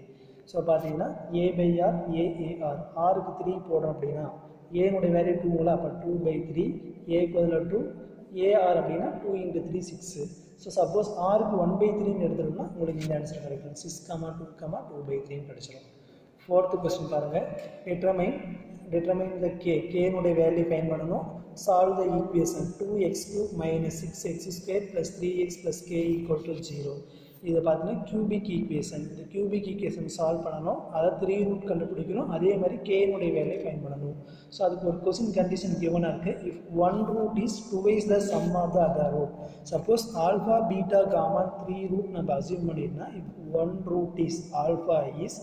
ஸோ பார்த்தீங்கன்னா A by R AAR ஆருக்கு 3 போடுறோம் அப்படின்னா ஏனுடைய வேல்யூ 2ங்களா, அப்போ 2/3. ஏக்கு பதில் 2, AR அப்படின்னா 2 × 3 6. ஸோ சப்போஸ் ஆருக்கு 1/3ன்னு எடுத்துட்டோம்னா உங்களுக்கு இந்த ஆன்சர் கிடைக்கும். 6, 2, 2/3ன்னு கிடைச்சிடும். 4th question பாருங்கள். determine the Kனுடைய வேல்யூ ஃபைண்ட் பண்ணணும். Solve the equation 2x³ - 6x² + 3x + k = 0. இதை பார்த்தீங்கன்னா கியூபிக் ஈக்குவேஷன். இந்த கியூபிக் ஈக்குவேஷன் சால்வ் பண்ணணும். அதை 3 ரூட் கண்டுபிடிக்கணும். அதே மாதிரி கேனுடைய வேலையை ஃபைண்ட் பண்ணணும். ஸோ அதுக்கு ஒரு கொஸ்டின் கண்டிஷன் கிவனாக இருக்குது. If one root is twice the sum of the other root. Suppose alpha beta gamma 3 root நம்ம அசியூம் பண்ணிட்டோம்னா if one root is alpha is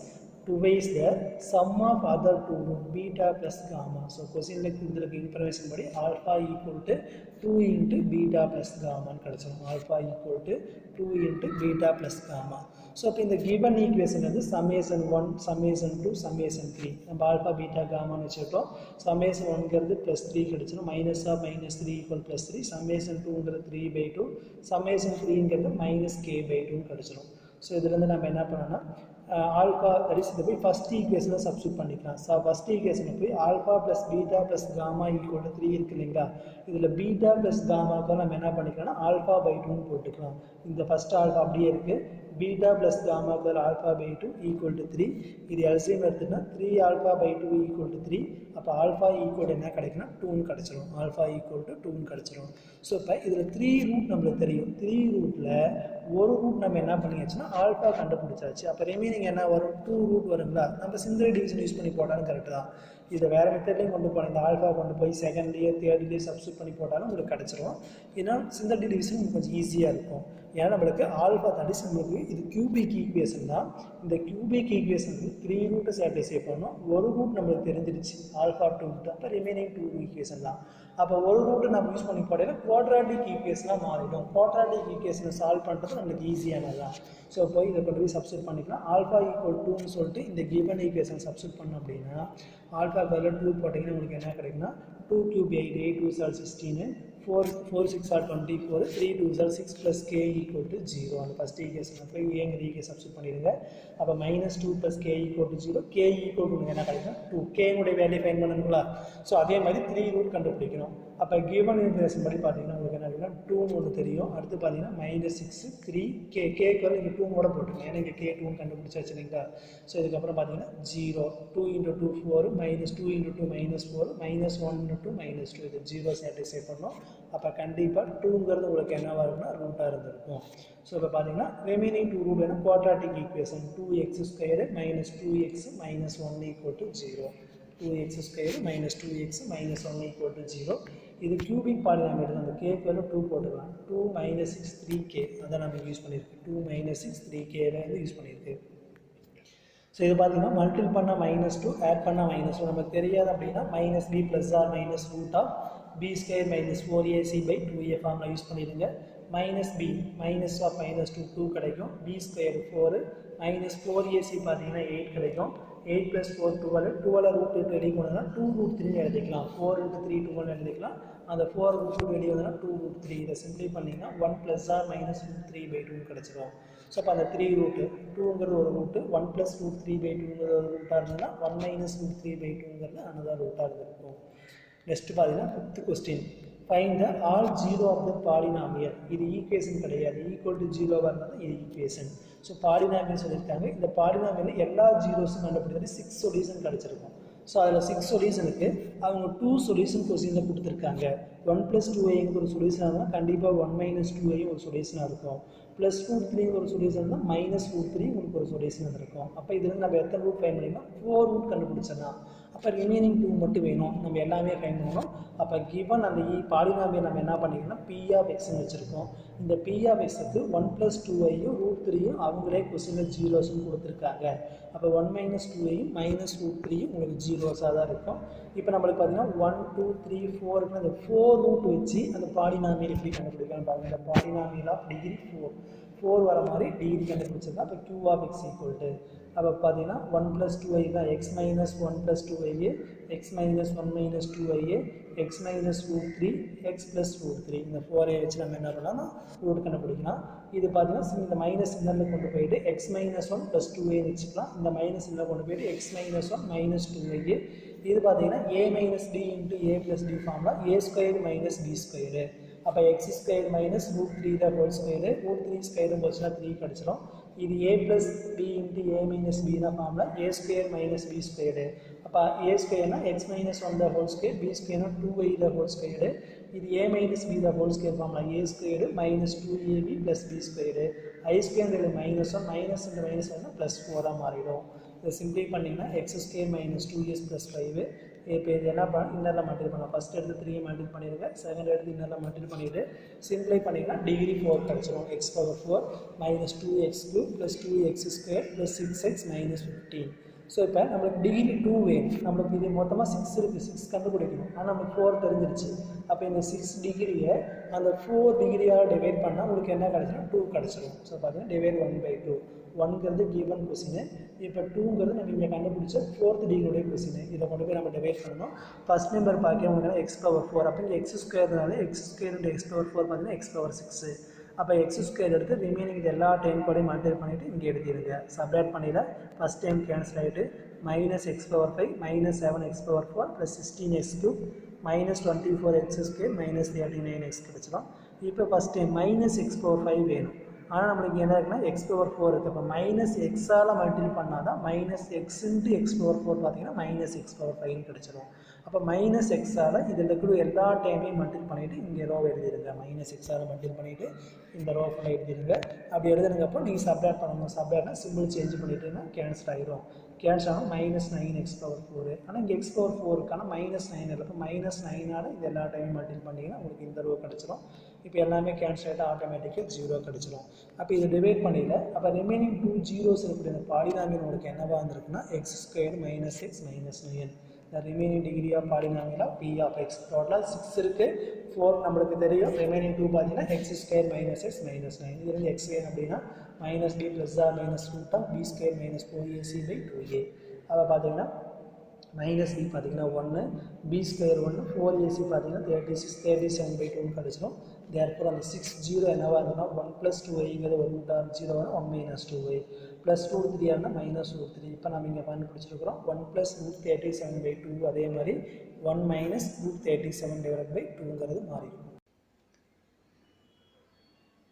twice the sum of other two root beta plus gamma. So question like கொடுத்திருக்க information படி alpha equal to 2 into beta plus gamma கிடைச்சிடும். alpha equal to 2 into beta plus gamma. So இப்போ இந்த given equation வந்து summation 1, summation 2, summation 3. நம்ம alpha beta gamma வச்சுட்டோம். summation 1ங்கிறது +3 கிடைச்சிடும். minus of -3 equal +3. summation 2ங்கிறது 3/2. summation 3ங்கிறது -k/2 கிடைச்சிடும். So இதுலேருந்து நம்ம என்ன பண்ணோம்னா ஆல்ஃபா தட் இஸ் இதை போய் ஃபஸ்ட் ஈக்குவேஷனில் சப்ஸ்டியூட் பண்ணிக்கலாம். ஃபஸ்ட் ஈக்குவேஷனில் போய் alpha plus beta plus gamma equal to 3 இருக்கு இல்லைங்களா. இதில் பீட்டா ப்ளஸ் காமாவுக்கு நம்ம என்ன பண்ணிக்கலாம்னா α/2ன்னு போட்டுக்கலாம். இந்த ஃபஸ்ட் ஆல்ஃபா அப்படியே இருக்குது. பீட்டா ப்ளஸ் காமாவுக்கு α/2 ஈக்குவல் டு 3. இது எல்சிஎம் எடுத்துன்னா 3α/2 ஈக்குவல் டு 3. அப்போ ஆல்ஃபா ஈக்குவல் என்ன கிடைக்குன்னா 2ன்னு கிடச்சிரும். ஆல்ஃபா ஈக்குவல் டு 2ன்னு கிடச்சிரும். ஸோ இப்போ இதில் 3 ரூட் நம்மளுக்கு தெரியும். 3 ரூட்டில் ஒரு ரூட் நம்ம என்ன பண்ணியாச்சுன்னா ஆல்ஃபா கண்டுபிடிச்சாச்சு. அப்போ ரிமைனிங் என்ன வரும்? 2 ரூட் வருங்களா. நம்ம சிங்கிள் டிவிஷன் யூஸ் பண்ணி போட்டாலும் கரெக்டு தான். இதை வேறு மெத்தட்லேயும் கொண்டு போகலாம். இந்த ஆல்ஃபா கொண்டு போய் செகண்ட்லேயே தேர்ட்லேயே சப்ஸ்டியூட் பண்ணி போட்டாலும் உங்களுக்கு கிடச்சிரும். ஏன்னா சிங்கிள் டிவிஷன் கொஞ்சம் ஈஸியாக இருக்கும். ஏன்னா நம்மளுக்கு ஆல்ஃபா தடிச்சு நம்மளுக்கு இது கியூபிக் ஈக்குவேஷன் தான். இந்த கியூபிக் ஈக்குவேஷன் 3 ரூட்டை சாட்டிஸ்ஃபை பண்ணணும். ஒரு ரூட் நம்மளுக்கு தெரிஞ்சிருச்சு α/2. அப்போ ரிமைனிங் 2 ஈக்குவேஷன் தான். அப்போ ஒரு ரூட்டு நம்ம யூஸ் பண்ணி போட்டோம்னா குவாட்ராட்டிக் ஈக்குவேஷனாக மாறிடும். குவாட்ராட்டிக் ஈக்குவேஷனை சால்வ் பண்ணுறது நம்மளுக்கு ஈஸியானது தான். ஸோ போய் இதை கொண்டு போய் சப்ஸ்டியூட் பண்ணிக்கலாம். ஆல்ஃபா = 2ன்னு சொல்லிட்டு இந்த கிவன் ஈக்குவேஷன் சப்ஸ்டியூட் பண்ணோம் அப்படின்னா ஆல்ஃபா பதில் 2 போட்டிங்கன்னா உங்களுக்கு என்ன கிடைக்குன்னா 2³ 8, 8 2 16, 4 6 24, 3 2 6 + k = 0. அந்த ஃபஸ்ட் ஈக்குவேஷன் போய் ஏங்கிற ஈக்குவேஷன் சப்ஸ்டியூட் பண்ணிடுங்க. அப்போ -2 + k = 0. k = என்ன கிடைக்கும்? 2. கேனுடைய வேல்யூ ஃபைண்ட் பண்ணணுங்களா. ஸோ அதே மாதிரி 3 ரூட் கண்டுபிடிக்கணும். அப்போ கிவன் ஈக்குவேஷன் படி பார்த்தீங்கன்னா உங்களுக்கு என்ன இருக்குன்னா 2ன்னு ஒன்று தெரியும். அடுத்து பார்த்தீங்கன்னா -6 3 கேக்கு வந்து இங்கே 2 கூட போட்டுருங்க. ஏன்னா இங்கே k2 கண்டுபிடிச்சாச்சு இல்லைங்களா. ஸோ இதுக்கப்புறம் பார்த்தீங்கன்னா 0 2 × 2 4 -2 × 2 -4 -1 × 2 -2. இது 0 சாட்டிஸ்ஃபை பண்ணோம். அப்போ கண்டிப்பாக 2ங்கிறது உங்களுக்கு என்னவாக இருக்குன்னா ரூட்டாக இருந்திருக்கும். ஸோ இப்போ பார்த்தீங்கன்னா ரிமைனிங் 2 ரூட் வேணும். Quadratic equation 2x² - 2x - 1 = 0. 2x² - 2x - 1 = 0. இது கியூபிக் பாலினாமியல் எடுத்து அந்த கேக்கு வந்து 2 போட்டுக்கலாம். 2 - 6 3k அதான் நம்ம யூஸ் பண்ணியிருக்கு. 2 - 6 3k வந்து யூஸ் பண்ணியிருக்கு. ஸோ இது பார்த்தீங்கன்னா மல்டிபிள் பண்ணால் -2, ஆட் பண்ணால் -2 நமக்கு தெரியாது அப்படின்னா -b + r - b² - 4ac/2a ஃபார்மில் யூஸ் பண்ணிடுங்க. -b -2 2 கிடைக்கும். b² 4 -4ac பார்த்தீங்கன்னா 8 கிடைக்கும். 8 + 4 12. 12 ரூட் வெளியே கொண்டுனா 2√3 எழுதிக்கலாம். 4 × 3 12 எழுதிக்கலாம். அந்த 4 ரூட் வெளியே வந்தோன்னா 2√3. இதை சிம்பிளை பண்ணிங்கன்னா 1 + r - √3/2 கிடச்சிடும். ஸோ அப்போ அந்த 3 ரூட்டு 2ங்கிறது ஒரு ரூட்டு, 1 + √3/2ங்கிறது ஒரு ரூட்டாக இருந்ததுன்னா 1 - √3/2ங்கிறது அனதர் ரூட்டாக இருந்திருக்கும். நெக்ஸ்ட் பார்த்தீங்கன்னா 5th question. Find the all 0 of the polynomial. இது ஈக்குவேஷன் கிடையாது. ஈக்குவல் டு 0 வரணும் இது ஈக்குவேஷன். ஸோ பாலினாமியல் சொல்லியிருக்காங்க. இந்த பாலினாமியல் எல்லா ஜீரோஸும் கண்டுபிடிக்கிறது 6 சொல்யூஷன் கிடச்சிருக்கும். ஸோ அதில் 6 சொல்யூஷனுக்கு அவங்க 2 சொல்யூஷன் கொஸ்டினில் கொடுத்துருக்காங்க. 1 + 2a ஒரு சொல்யூஷனாக இருந்தால் கண்டிப்பாக 1 - 2a ஒரு சொல்யூஷனாக இருக்கும். +√3 ஒரு சொல்யூஷன் இருந்தால் -√3 உங்களுக்கு ஒரு சொல்யூஷன் இருக்கும். அப்போ இதில் நம்ம எத்தனை ரூட் ஃபைண்ட் பண்ணிங்கன்னா 4 ரூட் கண்டுபிடிச்சோன்னா அப்போ ரிமைனிங் 2 மட்டும் வேணும், நம்ம எல்லாமே ஃபைண்ட் பண்ணணும். அப்போ கிவன் அந்த பாலினாமியல் நம்ம என்ன பண்ணிக்கணும், பி ஆஃப் எக்ஸ்ன்னு வச்சுருக்கோம். இந்த பி ஆஃப் எக்ஸுக்கு 1 + 2ஐயும் √3யும் அவங்களே கொஸ்டினில் ஜீரோஸ்ன்னு கொடுத்துருக்காங்க. அப்போ 1 - 2ஐயும் -√3யும் உங்களுக்கு ஜீரோஸாக தான் இருக்கும். இப்போ நம்மளுக்கு பார்த்தீங்கன்னா 1 2 3 4 அந்த 4 ரூட் வச்சு அந்த பாலினாமியல் எப்படி கண்டுபிடிக்கலாம் பாருங்கள். இந்த பாலினாமியல் ஆஃப் டிகிரி 4 வர மாதிரி டிகிரி கண்டுபிடிச்சிருக்கா. அப்போ q of x equal to அப்போ பார்த்தீங்கன்னா 1 + 2i தான் x - 1 + 2i x - 1 - 2i x - √3 x + √3 இந்த 4ஐ வச்சு நம்ம என்ன பண்ணலாம்னா ரூட் கண்டுபிடிக்கலாம். இது பார்த்தீங்கன்னா இந்த மைனஸ் சின்னரில் கொண்டு போயிட்டு x - 1 + 2i வச்சுக்கலாம். இந்த மைனஸ் சின்னரில் கொண்டு போயிட்டு x - 1 - 2i இது பார்த்தீங்கன்னா a - b × a + d formula a² - b². அப்போ x² - √3 த ஹோல் ஸ்கொயரு √3² போச்சுன்னா 3 கிடச்சிரும். இது a + b × a - b தான் ஃபார்முலா a² - b². அப்போ a²னா x - 1 த ஹோல் ஸ்கொயர் b²னா 2i த ஹோல் ஸ்கொயரு. இது a - b the whole square formula a² - 2ab + b². i² -1 minus × -1 +4 மாறிடும். இதை சிம்பிளை பண்ணிங்கன்னா x² - 2s + 5. இப்போ இது என்ன பண்ண இன்னரில் மல்டிபிள் பண்ணலாம். ஃபஸ்ட் எடுத்து 3 மல்டிபிள் பண்ணிடுங்க, செகண்ட் எடுத்து இன்னரில் மல்டிபிள் பண்ணிவிட்டு சிம்பிளை பண்ணிங்கன்னா டிகிரி 4 கிடச்சிரும். x⁴ -2x³ + 2x² + 6x - 15. So இப்போ நம்மளுக்கு டிகிரி 2 வேணும். நம்மளுக்கு இது மொத்தமாக 6 இருக்குது, 6 கண்டுபிடிக்கணும். ஆனால் நம்மளுக்கு 4 தெரிஞ்சிருச்சு. அப்போ இந்த 6 டிகிரியை அந்த 4 டிகிரியாக டிவைட் பண்ணால் உங்களுக்கு என்ன கிடச்சிடும், 2 கிடச்சிடும். ஸோ பார்த்தீங்கன்னா டிவைட் 1/2 1ங்கிறது கிவன் கொஸ்டின். இப்போ 2ங்கிறது நம்ம இங்கே கண்டுபிடிச்ச 4th டிகிரியோடைய கொஸ்டின். இதை கொண்டு போய் நம்ம டிவைட் பண்ணணும். ஃபஸ்ட் நம்பர் பார்க்க x⁴. அப்போ இங்கே x²னால x² × x⁴ பார்த்தீங்கன்னா x⁴ அப்போ x² எடுத்து ரிமைனிங் எல்லா டைம் கூடயும் மல்டிபிள் பண்ணிவிட்டு இங்கே எழுதிடுங்க. சப்ராக்ட் பண்ணிட ஃபஸ்ட் டைம் கேன்சல் ஆகிட்டு -x⁴ -7x⁴ + 16x³ -24x² -39x கிடச்சிடும். இப்போ ஃபஸ்ட் டைம் -x⁴ வேணும். ஆனால் நம்மளுக்கு என்ன இருக்குன்னா x⁴ இருக்குது. அப்போ -x மல்டிபிள் பண்ணால் தான் -x × x⁴ பார்த்தீங்கன்னா -x⁴ கிடச்சிடும். அப்போ -x இதில் இருக்கிற எல்லா டைமையும் மல்டிபிள் பண்ணிவிட்டு இங்கே ரோ எழுதிடுங்க. -x மல்டிபிள் பண்ணிவிட்டு இந்த ரோ ஃபுல்லாக எழுதிடுங்க. அப்படி எழுதுனதுக்கப்புறம் நீங்கள் சப்ராக்ட் பண்ணணும். சப்ராக்ட்னா சிம்பிள் சேஞ்ச் பண்ணிவிட்டுன்னா கேன்சல் ஆகிடும். கேன்சல் ஆனால் -9x⁴. ஆனால் இங்கே x⁴ -9 இல்லை. இப்போ -9 இது எல்லா டைமும் மல்டிபிள் பண்ணிங்கன்னா உங்களுக்கு இந்த ரோ கிடச்சிரும். இப்போ எல்லாமே கேன்சல் ஆகிட்டு ஆட்டோமேட்டிக்காக 0 கிடச்சிரும். அப்போ இதை டிவைட் பண்ணிவிட அப்போ ரிமைனிங் 2 ஜீரோஸ் இருக்கக்கூடிய இந்த பாலினாமியல் உங்களுக்கு என்னவாக இருந்திருக்குன்னா x² - x - 9. The remaining degree of polynomial of p of x. Total 6 இருக்குது, 4 நம்மளுக்கு தெரியும். ரிமைனிங் 2 பார்த்தீங்கன்னா x² - x - 9. இது வந்து x அப்படின்னா -b + or -√b² - 4ac/2a. அதை பார்த்தீங்கன்னா -b பார்த்தீங்கன்னா 1 b² 1 4ac பார்த்தீங்கன்னா 37/2 கிடச்சிடும். தேர்ஃபோர் அந்த 6 0 என்னவாக இருந்ததுன்னா 1 + 2iங்கிறது ஒரு ரூட் 0 வரும் 1 - 2i + √3 -√3. இப்போ நம்ம இங்கே கண்டுபிடிச்சிருக்கிறோம் 1 + √37/2. அதே மாதிரி 1 - √37/2ங்கிறது மாறிடும்.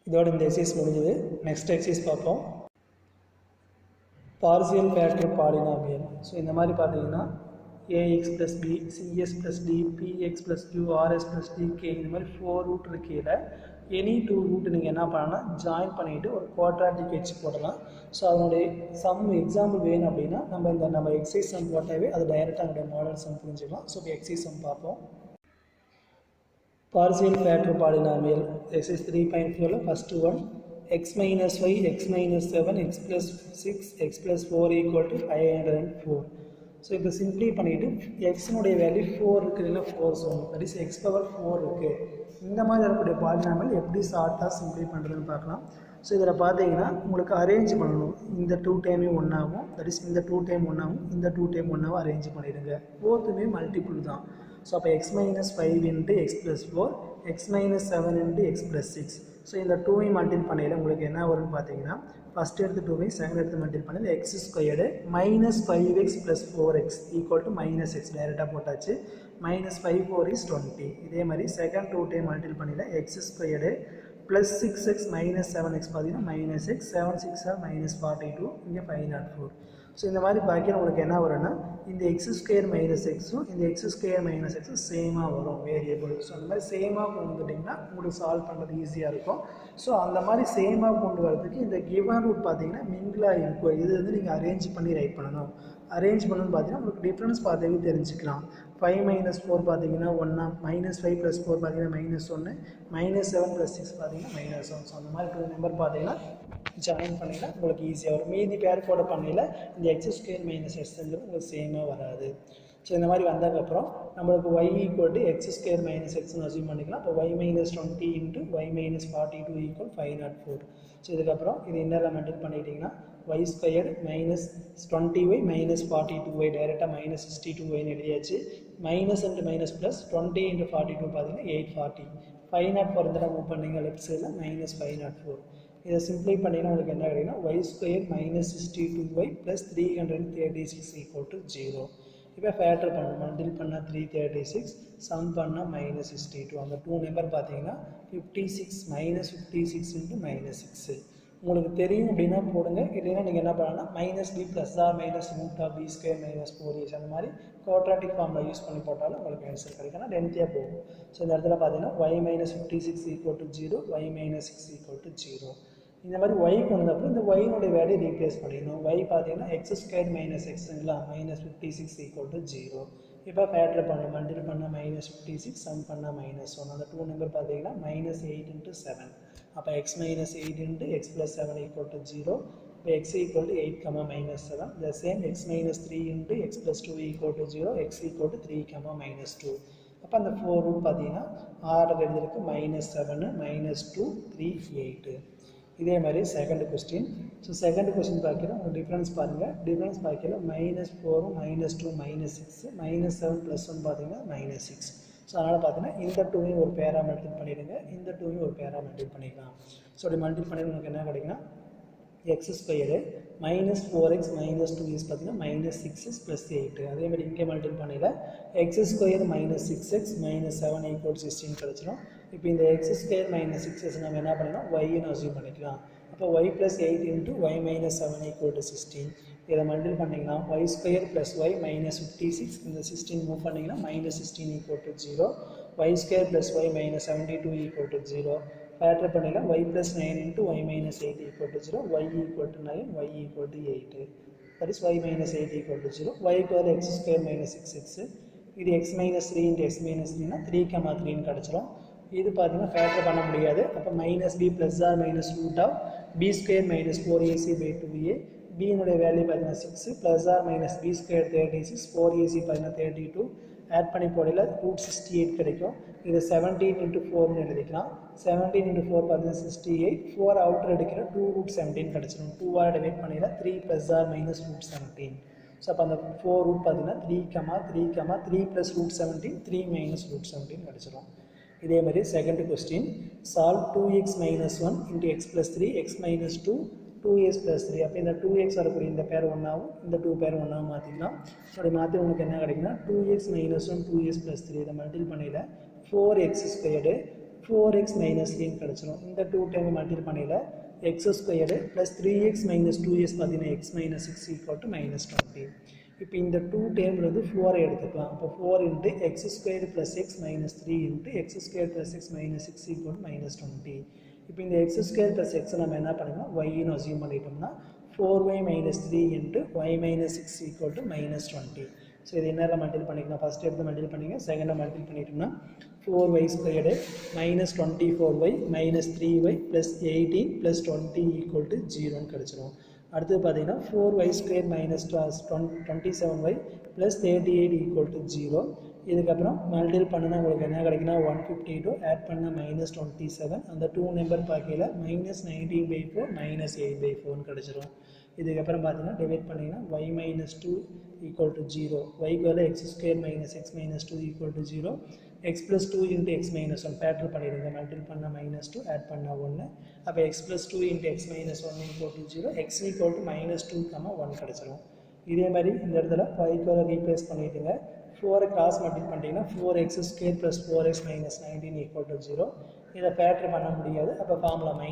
இதோட இந்த எக்ஸசைஸ் முடிஞ்சது. நெக்ஸ்ட் எக்ஸசைஸ் பார்ப்போம். Partial factor polynomial. ஸோ இந்த மாதிரி பார்த்தீங்கன்னா ax + b cs + d px + q rs + dk இந்த மாதிரி 4 ரூட் இருக்கையில் எனி 2 ரூட் நீங்கள் என்ன பண்ணலாம், ஜாயின் பண்ணிவிட்டு ஒரு குவாட்ராட்டிக் வச்சு போடலாம். ஸோ அதனுடைய சம் எக்ஸாம்பிள் வேணும் அப்படின்னா நம்ம எக்ஸசைஸ் சம் போட்டாவே அது டைரெக்டாக அதனுடைய மாடல் சம் புரிஞ்சுக்கலாம். ஸோ இப்போ எக்ஸசைஸ் சம் பார்ப்போம். Partial factor polynomial exercise 3.4 first one x - y x - 7 x + 6 x + 4 = 504. So இப்போ சிம்பிளை பண்ணிவிட்டு எக்ஸினுடைய வேல்யூ 4 இருக்குது இல்லை 4 சொல்லணும். தட் இஸ் x⁴ இருக்குது. இந்த மாதிரி இருக்கக்கூடிய பாலினாமியல் எப்படி ஷார்ட்டாக சிம்பிளை பண்ணுறதுன்னு பார்க்கலாம். ஸோ இதில் பார்த்தீங்கன்னா உங்களுக்கு அரேஞ்ச் பண்ணணும். இந்த 2 டைமையும் ஒன்றாகும், தட் இஸ் இந்த 2 டைம் ஒன்றாகும், இந்த 2 டைம் ஒன்றாவும் அரேஞ்ச் பண்ணிவிடுங்க. போத்துமே மல்டிபிள் தான். ஸோ அப்போ x - 5 × x + 4 x - 7 × x + 6. So இந்த 2ஐயும் மல்டிபிள் பண்ணியில் உங்களுக்கு என்ன வரும்னு பார்த்தீங்கன்னா ஃபஸ்ட் எடுத்து 2ஐயும் செகண்ட் எடுத்து மல்டிபிள் பண்ணி x² - 5x + 4x = -x டைரெக்டாக போட்டாச்சு. -5 4 = 20. இதே மாதிரி second 2 time multiple பண்ணியில் x² + 6x - 7x பார்த்தீங்கன்னா -x 7 6 are -42. இங்கே 504. ஸோ இந்த மாதிரி பார்க்க உங்களுக்கு என்ன வரும்னா இந்த எக்ஸ் ஸ்கொயர் மைனஸ் எக்ஸும் இந்த எக்ஸ் ஸ்கொயர் மைனஸ் எக்ஸும் சேமாக வரும் வேரியபிள். ஸோ அந்த மாதிரி சேமாக கொண்டு வந்துட்டிங்கன்னா உங்களுக்கு சால்வ் பண்ணுறது ஈஸியாக இருக்கும். ஸோ அந்த மாதிரி சேமாக கொண்டு வரதுக்கு இந்த கிவன் ரூட் பார்த்தீங்கன்னா மிங்கிளாக இருக்கும். இது வந்து நீங்கள் அரேஞ்ச் பண்ணி ரைட் பண்ணணும். அரேஞ்ச் பண்ணணும்னு பார்த்தீங்கன்னா உங்களுக்கு டிஃப்ரென்ஸ் பார்த்தாவே தெரிஞ்சுக்கலாம். 5 மைனஸ் 4 பார்த்தீங்கன்னா 1, மைனஸ் 5 ப்ளஸ் 4 பார்த்தீங்கன்னா -1, மைனஸ் 7 ப்ளஸ் 6 பார்த்தீங்கன்னா -1. ஸோ அந்த மாதிரி 2 நம்பர் பார்த்தீங்கன்னா ஜாயின் பண்ணிங்கன்னா உங்களுக்கு ஈஸியாக வரும். மீதி பேர் கூட பண்ணல இந்த எக்ஸ் ஸ்கொயர் மைனஸ் எக்ஸ்ங்கிறது உங்களுக்கு சேமாக வராது. ஸோ இந்த மாதிரி வந்ததுக்கப்புறம் நம்மளுக்கு y equal X square minus எக்ஸ்னு அசியூம் பண்ணிக்கலாம். இப்போ y minus 20 into y minus 42 equal 504. So இதுக்கப்புறம் இது இன்னரில் மெயின்டைன் பண்ணிட்டீங்கன்னா y square minus 20y minus 42y டைரெக்டாக மைனஸ் 62yன்னு எழுதியாச்சு. Minus into minus plus 20 into 42 பார்த்தீங்கன்னா 840. 504 இந்த மூவ் பண்ணிங்க லெஃப்ட் சைடில் மைனஸ் 504. இதை சிம்ப்ளை பண்ணிங்கன்னா உங்களுக்கு என்ன கிடைக்குன்னா y square minus 62y plus 336 equal to 0. இப்போ ஃபேக்டர் பண்ணணும். மல்டிபிள் பண்ணால் 336, சம் பண்ணால் மைனஸ் 62. அந்த 2 நம்பர் பார்த்தீங்கன்னா 56 மைனஸ் 56 இன்ட்டு மைனஸ் 6. உங்களுக்கு தெரியும் அப்படின்னா போடுங்க. இல்லைன்னா நீங்கள் என்ன பண்ணலாம் minus B plus or minus root of B square minus 4ac அந்த மாதிரி குவாட்ராட்டிக் ஃபார்மில் யூஸ் பண்ணி போட்டாலும் உங்களுக்கு ஆன்சர் கிடைக்குன்னா லென்த்தியாக போகும். ஸோ இந்த இடத்துல பார்த்தீங்கன்னா y minus 56 equal to 0, y minus 6 equal to 0. இந்த மாதிரி ஒய்க்கு வந்தப்போ இந்த ஒயினுடைய வேல்யூ ரீப்ளேஸ் பண்ணிடணும். ஒய் பார்த்தீங்கன்னா எக்ஸ் ஸ்கொயர் மைனஸ் எக்ஸுங்களா மைனஸ் 56 ஈக்குவல் டு 0. இப்போ ஃபேக்டர் பண்ணணும். மல்டிபிள் பண்ணால் மைனஸ் 56, சம் பண்ணால் -1. அந்த 2 நம்பர் பார்த்தீங்கன்னா மைனஸ் 8 இன்ட்டு 7. அப்போ X minus 8 into X plus 7 equal to 0. இப்போ X equal to 8, -7. The same X minus 3 into X plus 2 equal to 0. X equal to 3, -2. அப்போ அந்த 4 ரூட் பார்த்தீங்கன்னா 6 எழுதிருக்கு -7, -2, 3, 8. இதே மாதிரி second question. So second question பார்க்கல உங்கள் டிஃப்ரென்ஸ் பாருங்கள். டிஃப்ரென்ஸ் பார்க்கல -4, -2, -6, -7 + 1 பார்த்தீங்கன்னா -6. ஸோ அதனால் பார்த்தீங்கன்னா இந்த 2வையும் ஒரு பேரா மல்டிபிள் பண்ணிடுங்க, இந்த 2வையும் ஒரு பேரா மல்டிபிள் பண்ணிக்கலாம். ஸோ அப்படி மல்டிபிள் பண்ணி உங்களுக்கு என்ன கிடைக்குன்னா எக்ஸ் ஸ்கொயரு -4x -2s பார்த்தீங்கன்னா -6s + 8. அதே மாதிரி இங்கே மல்டிபிள் பண்ணியில் எக்ஸ் ஸ்கொயர் -6x -7 = 16 கிடச்சிடும். இப்போ இந்த எக்ஸ் ஸ்கொயர் -6s நம்ம என்ன பண்ணிக்கலாம் ஒய்ன்னு அசியூம் பண்ணிக்கலாம். அப்போ y + 8 × y - 7 = 16. இதை மல்டிபிள் பண்ணிங்கன்னா y ஸ்கொயர் + y -56, இந்த 16 மூவ் பண்ணிங்கன்னா -16 = 0. y square + y -72 = 0. ஃபேக்டர் பண்ணிங்கன்னா y + 9 × y - 8 = 0. y = 9, y = 8. That is y - 8 = 0. y = x square -6x. இது x - 3 × x - 3னா 3, 3ன்னு கிடச்சிரும். இது பார்த்தீங்கன்னா ஃபேக்டர் பண்ண முடியாது. அப்போ -b + r - root of b square - 4ac/2a. b-னுடைய வேல்யூ பார்த்தீங்கன்னா 6 + r - b ஸ்கொயர் 36, 4ac பார்த்தீங்கன்னா 32. ஆட் பண்ணி போடையில் √68 கிடைக்கும். இது 17 × 4ன்னு எழுதிக்கலாம். 17 × 4 பார்த்தீங்கன்னா 68. 4 அவுட்டர் எடுக்கிற 2√17 கிடச்சிடும். 2ஆல் டிவைட் பண்ணியில் 3 + r - √17. ஸோ அப்போ அந்த 4 ரூட் பார்த்தீங்கன்னா 3, 3 + √17, 3 - √17 கிடச்சிடும். இதே மாதிரி second question. Solve 2x - 1 × x + 3, x - 2, 2s + 3. அப்போ இந்த 2x வரக்கூடிய இந்த பேர் ஒன்றாகும், இந்த 2 பேர் ஒன்றாகும் மாற்றிக்கலாம். ஸோ அப்படி மாற்றி உங்களுக்கு என்ன கிடைக்குன்னா 2x - 1 2s + 3 இதை மல்டிபிள் பண்ணியில் 4x², 4x - 3ன்னு கிடச்சிடும். இந்த 2 time multiple பண்ணியில் x² + 3x - 2s பார்த்தீங்கன்னா x - 6 = -20. இப்போ இந்த 2 டேர்ம்லேருந்து 4 எடுத்துக்கலாம். அப்போ 4 × x² + x - 3 × x² + x - 6 = -20. இப்போ இந்த x² + x நம்ம என்ன பண்ணிக்கலாம் yன்னு அசியூம் பண்ணிட்டோம்னா 4y - 3 × y - 6 = -20. ஸோ இது என்ன மல்டிபிள் பண்ணிக்கலாம். ஃபஸ்ட் எடுத்து மல்டிபிள் பண்ணிங்க, செகண்டை மல்டிபிள் பண்ணிட்டோம்னா 4y² -24y - 3y + 18 + 20 = 0ன்னு கிடச்சிரும். அடுத்தது பார்த்தீங்கன்னா 4y² - 27y + 38 = 0. இதுக்கப்புறம் மல்டிபிள் பண்ணுனா உங்களுக்கு என்ன கிடைக்குன்னா 152, ஆட் பண்ணால் -27. அந்த 2 நம்பர் பார்க்கையில் -19/4 -8/4ன்னு கிடச்சிரும். இதுக்கப்புறம் பார்த்தீங்கன்னா டிவைட் பண்ணிங்கன்னா y - 2 = 0. y = x² - x - 2 = 0. x + 2 × x - 1 factor பண்ணிடுங்க. மல்டிபிள் பண்ணால் -2, ஆட் பண்ணால் 1. அப்போ x + 2 × x - 1 = 0. x = -2, 1 கிடச்சிரும். இதே மாதிரி இந்த இடத்துல y ரீப்ளேஸ் பண்ணிவிட்டுங்க. 4 கிராஸ் மல்டிபிள் பண்ணிட்டீங்கன்னா 4x² + 4x - 19 = 0. இதை ஃபேக்டர் பண்ண முடியாது. அப்போ formula -b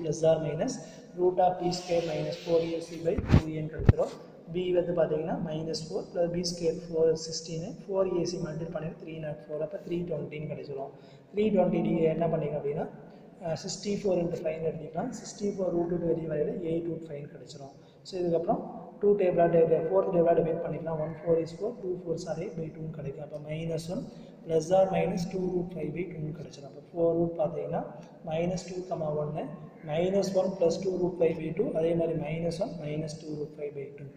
+ r - √of b² - 4ac/2aன்னு கிடைச்சிடும். b வந்து பார்த்தீங்கன்னா -4 + b ஸ்கொயர் 416 4ac மல்டிபிள் பண்ணி 304 அப்போ 320 கிடைச்சிரும் 320 என்ன பண்ணிங்க அப்படின்னா 64 × 5 எடுத்துக்கலாம் 64 √2 வெளியே வரையில 825 கிடைச்சிரும் ஸோ இதுக்கப்புறம் 2 டேபிளாக 4th டேபிளாக டிவைட் பண்ணிக்கலாம் 1 4 is 4 2 4s are 8/2 கிடைக்கும் அப்போ -1 ± 2√5/2 கிடைச்சிடும் அப்போ 4 ரூட் பார்த்தீங்கன்னா -2, 1 -1 + 2√5/2 அதே மாதிரி -1 -2√5/2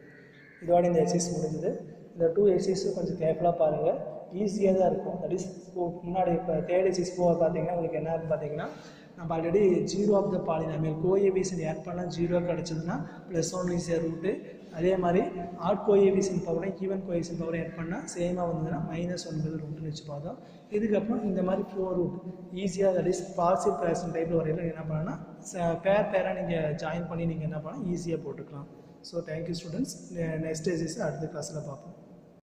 இதோட இந்த எக்ஸசைஸ் முடிஞ்சது இந்த 2 எக்ஸசைஸும் கொஞ்சம் கேர்ஃபுல்லாக பாருங்கள் ஈஸியாக தான் இருக்கும் தட் இஸ் முன்னாடி இப்போ தேர்ட் எக்ஸசைஸ் போக பார்த்தீங்கன்னா உங்களுக்கு என்ன பார்த்தீங்கன்னா நம்ம already 0 of the polynomial coefficient add பண்ணால் 0 கிடச்சதுன்னா +1 இஸ் a ரூட்டு அதே மாதிரி ஆட் கோஎஃபிஷியன்ட் பவரை ஈவன் கோஎஃபிஷியன்ட் பவரை ஆட் பண்ணால் சேமாக வந்ததுன்னா -1 ரூட்டுன்னு வச்சு பார்த்தோம் இதுக்கப்புறம் இந்த மாதிரி 4 ரூட் ஈஸியாக தட் இஸ் பார்சியல் ஃப்ராக்ஷன் டைப்பில் வரையில் என்ன பண்ணணும்னா பேராக நீங்கள் ஜாயின் பண்ணி நீங்கள் என்ன பண்ணலாம் ஈஸியாக போட்டுக்கலாம் so thank you students next exercise அடுத்த கிளாஸில் பார்ப்போம்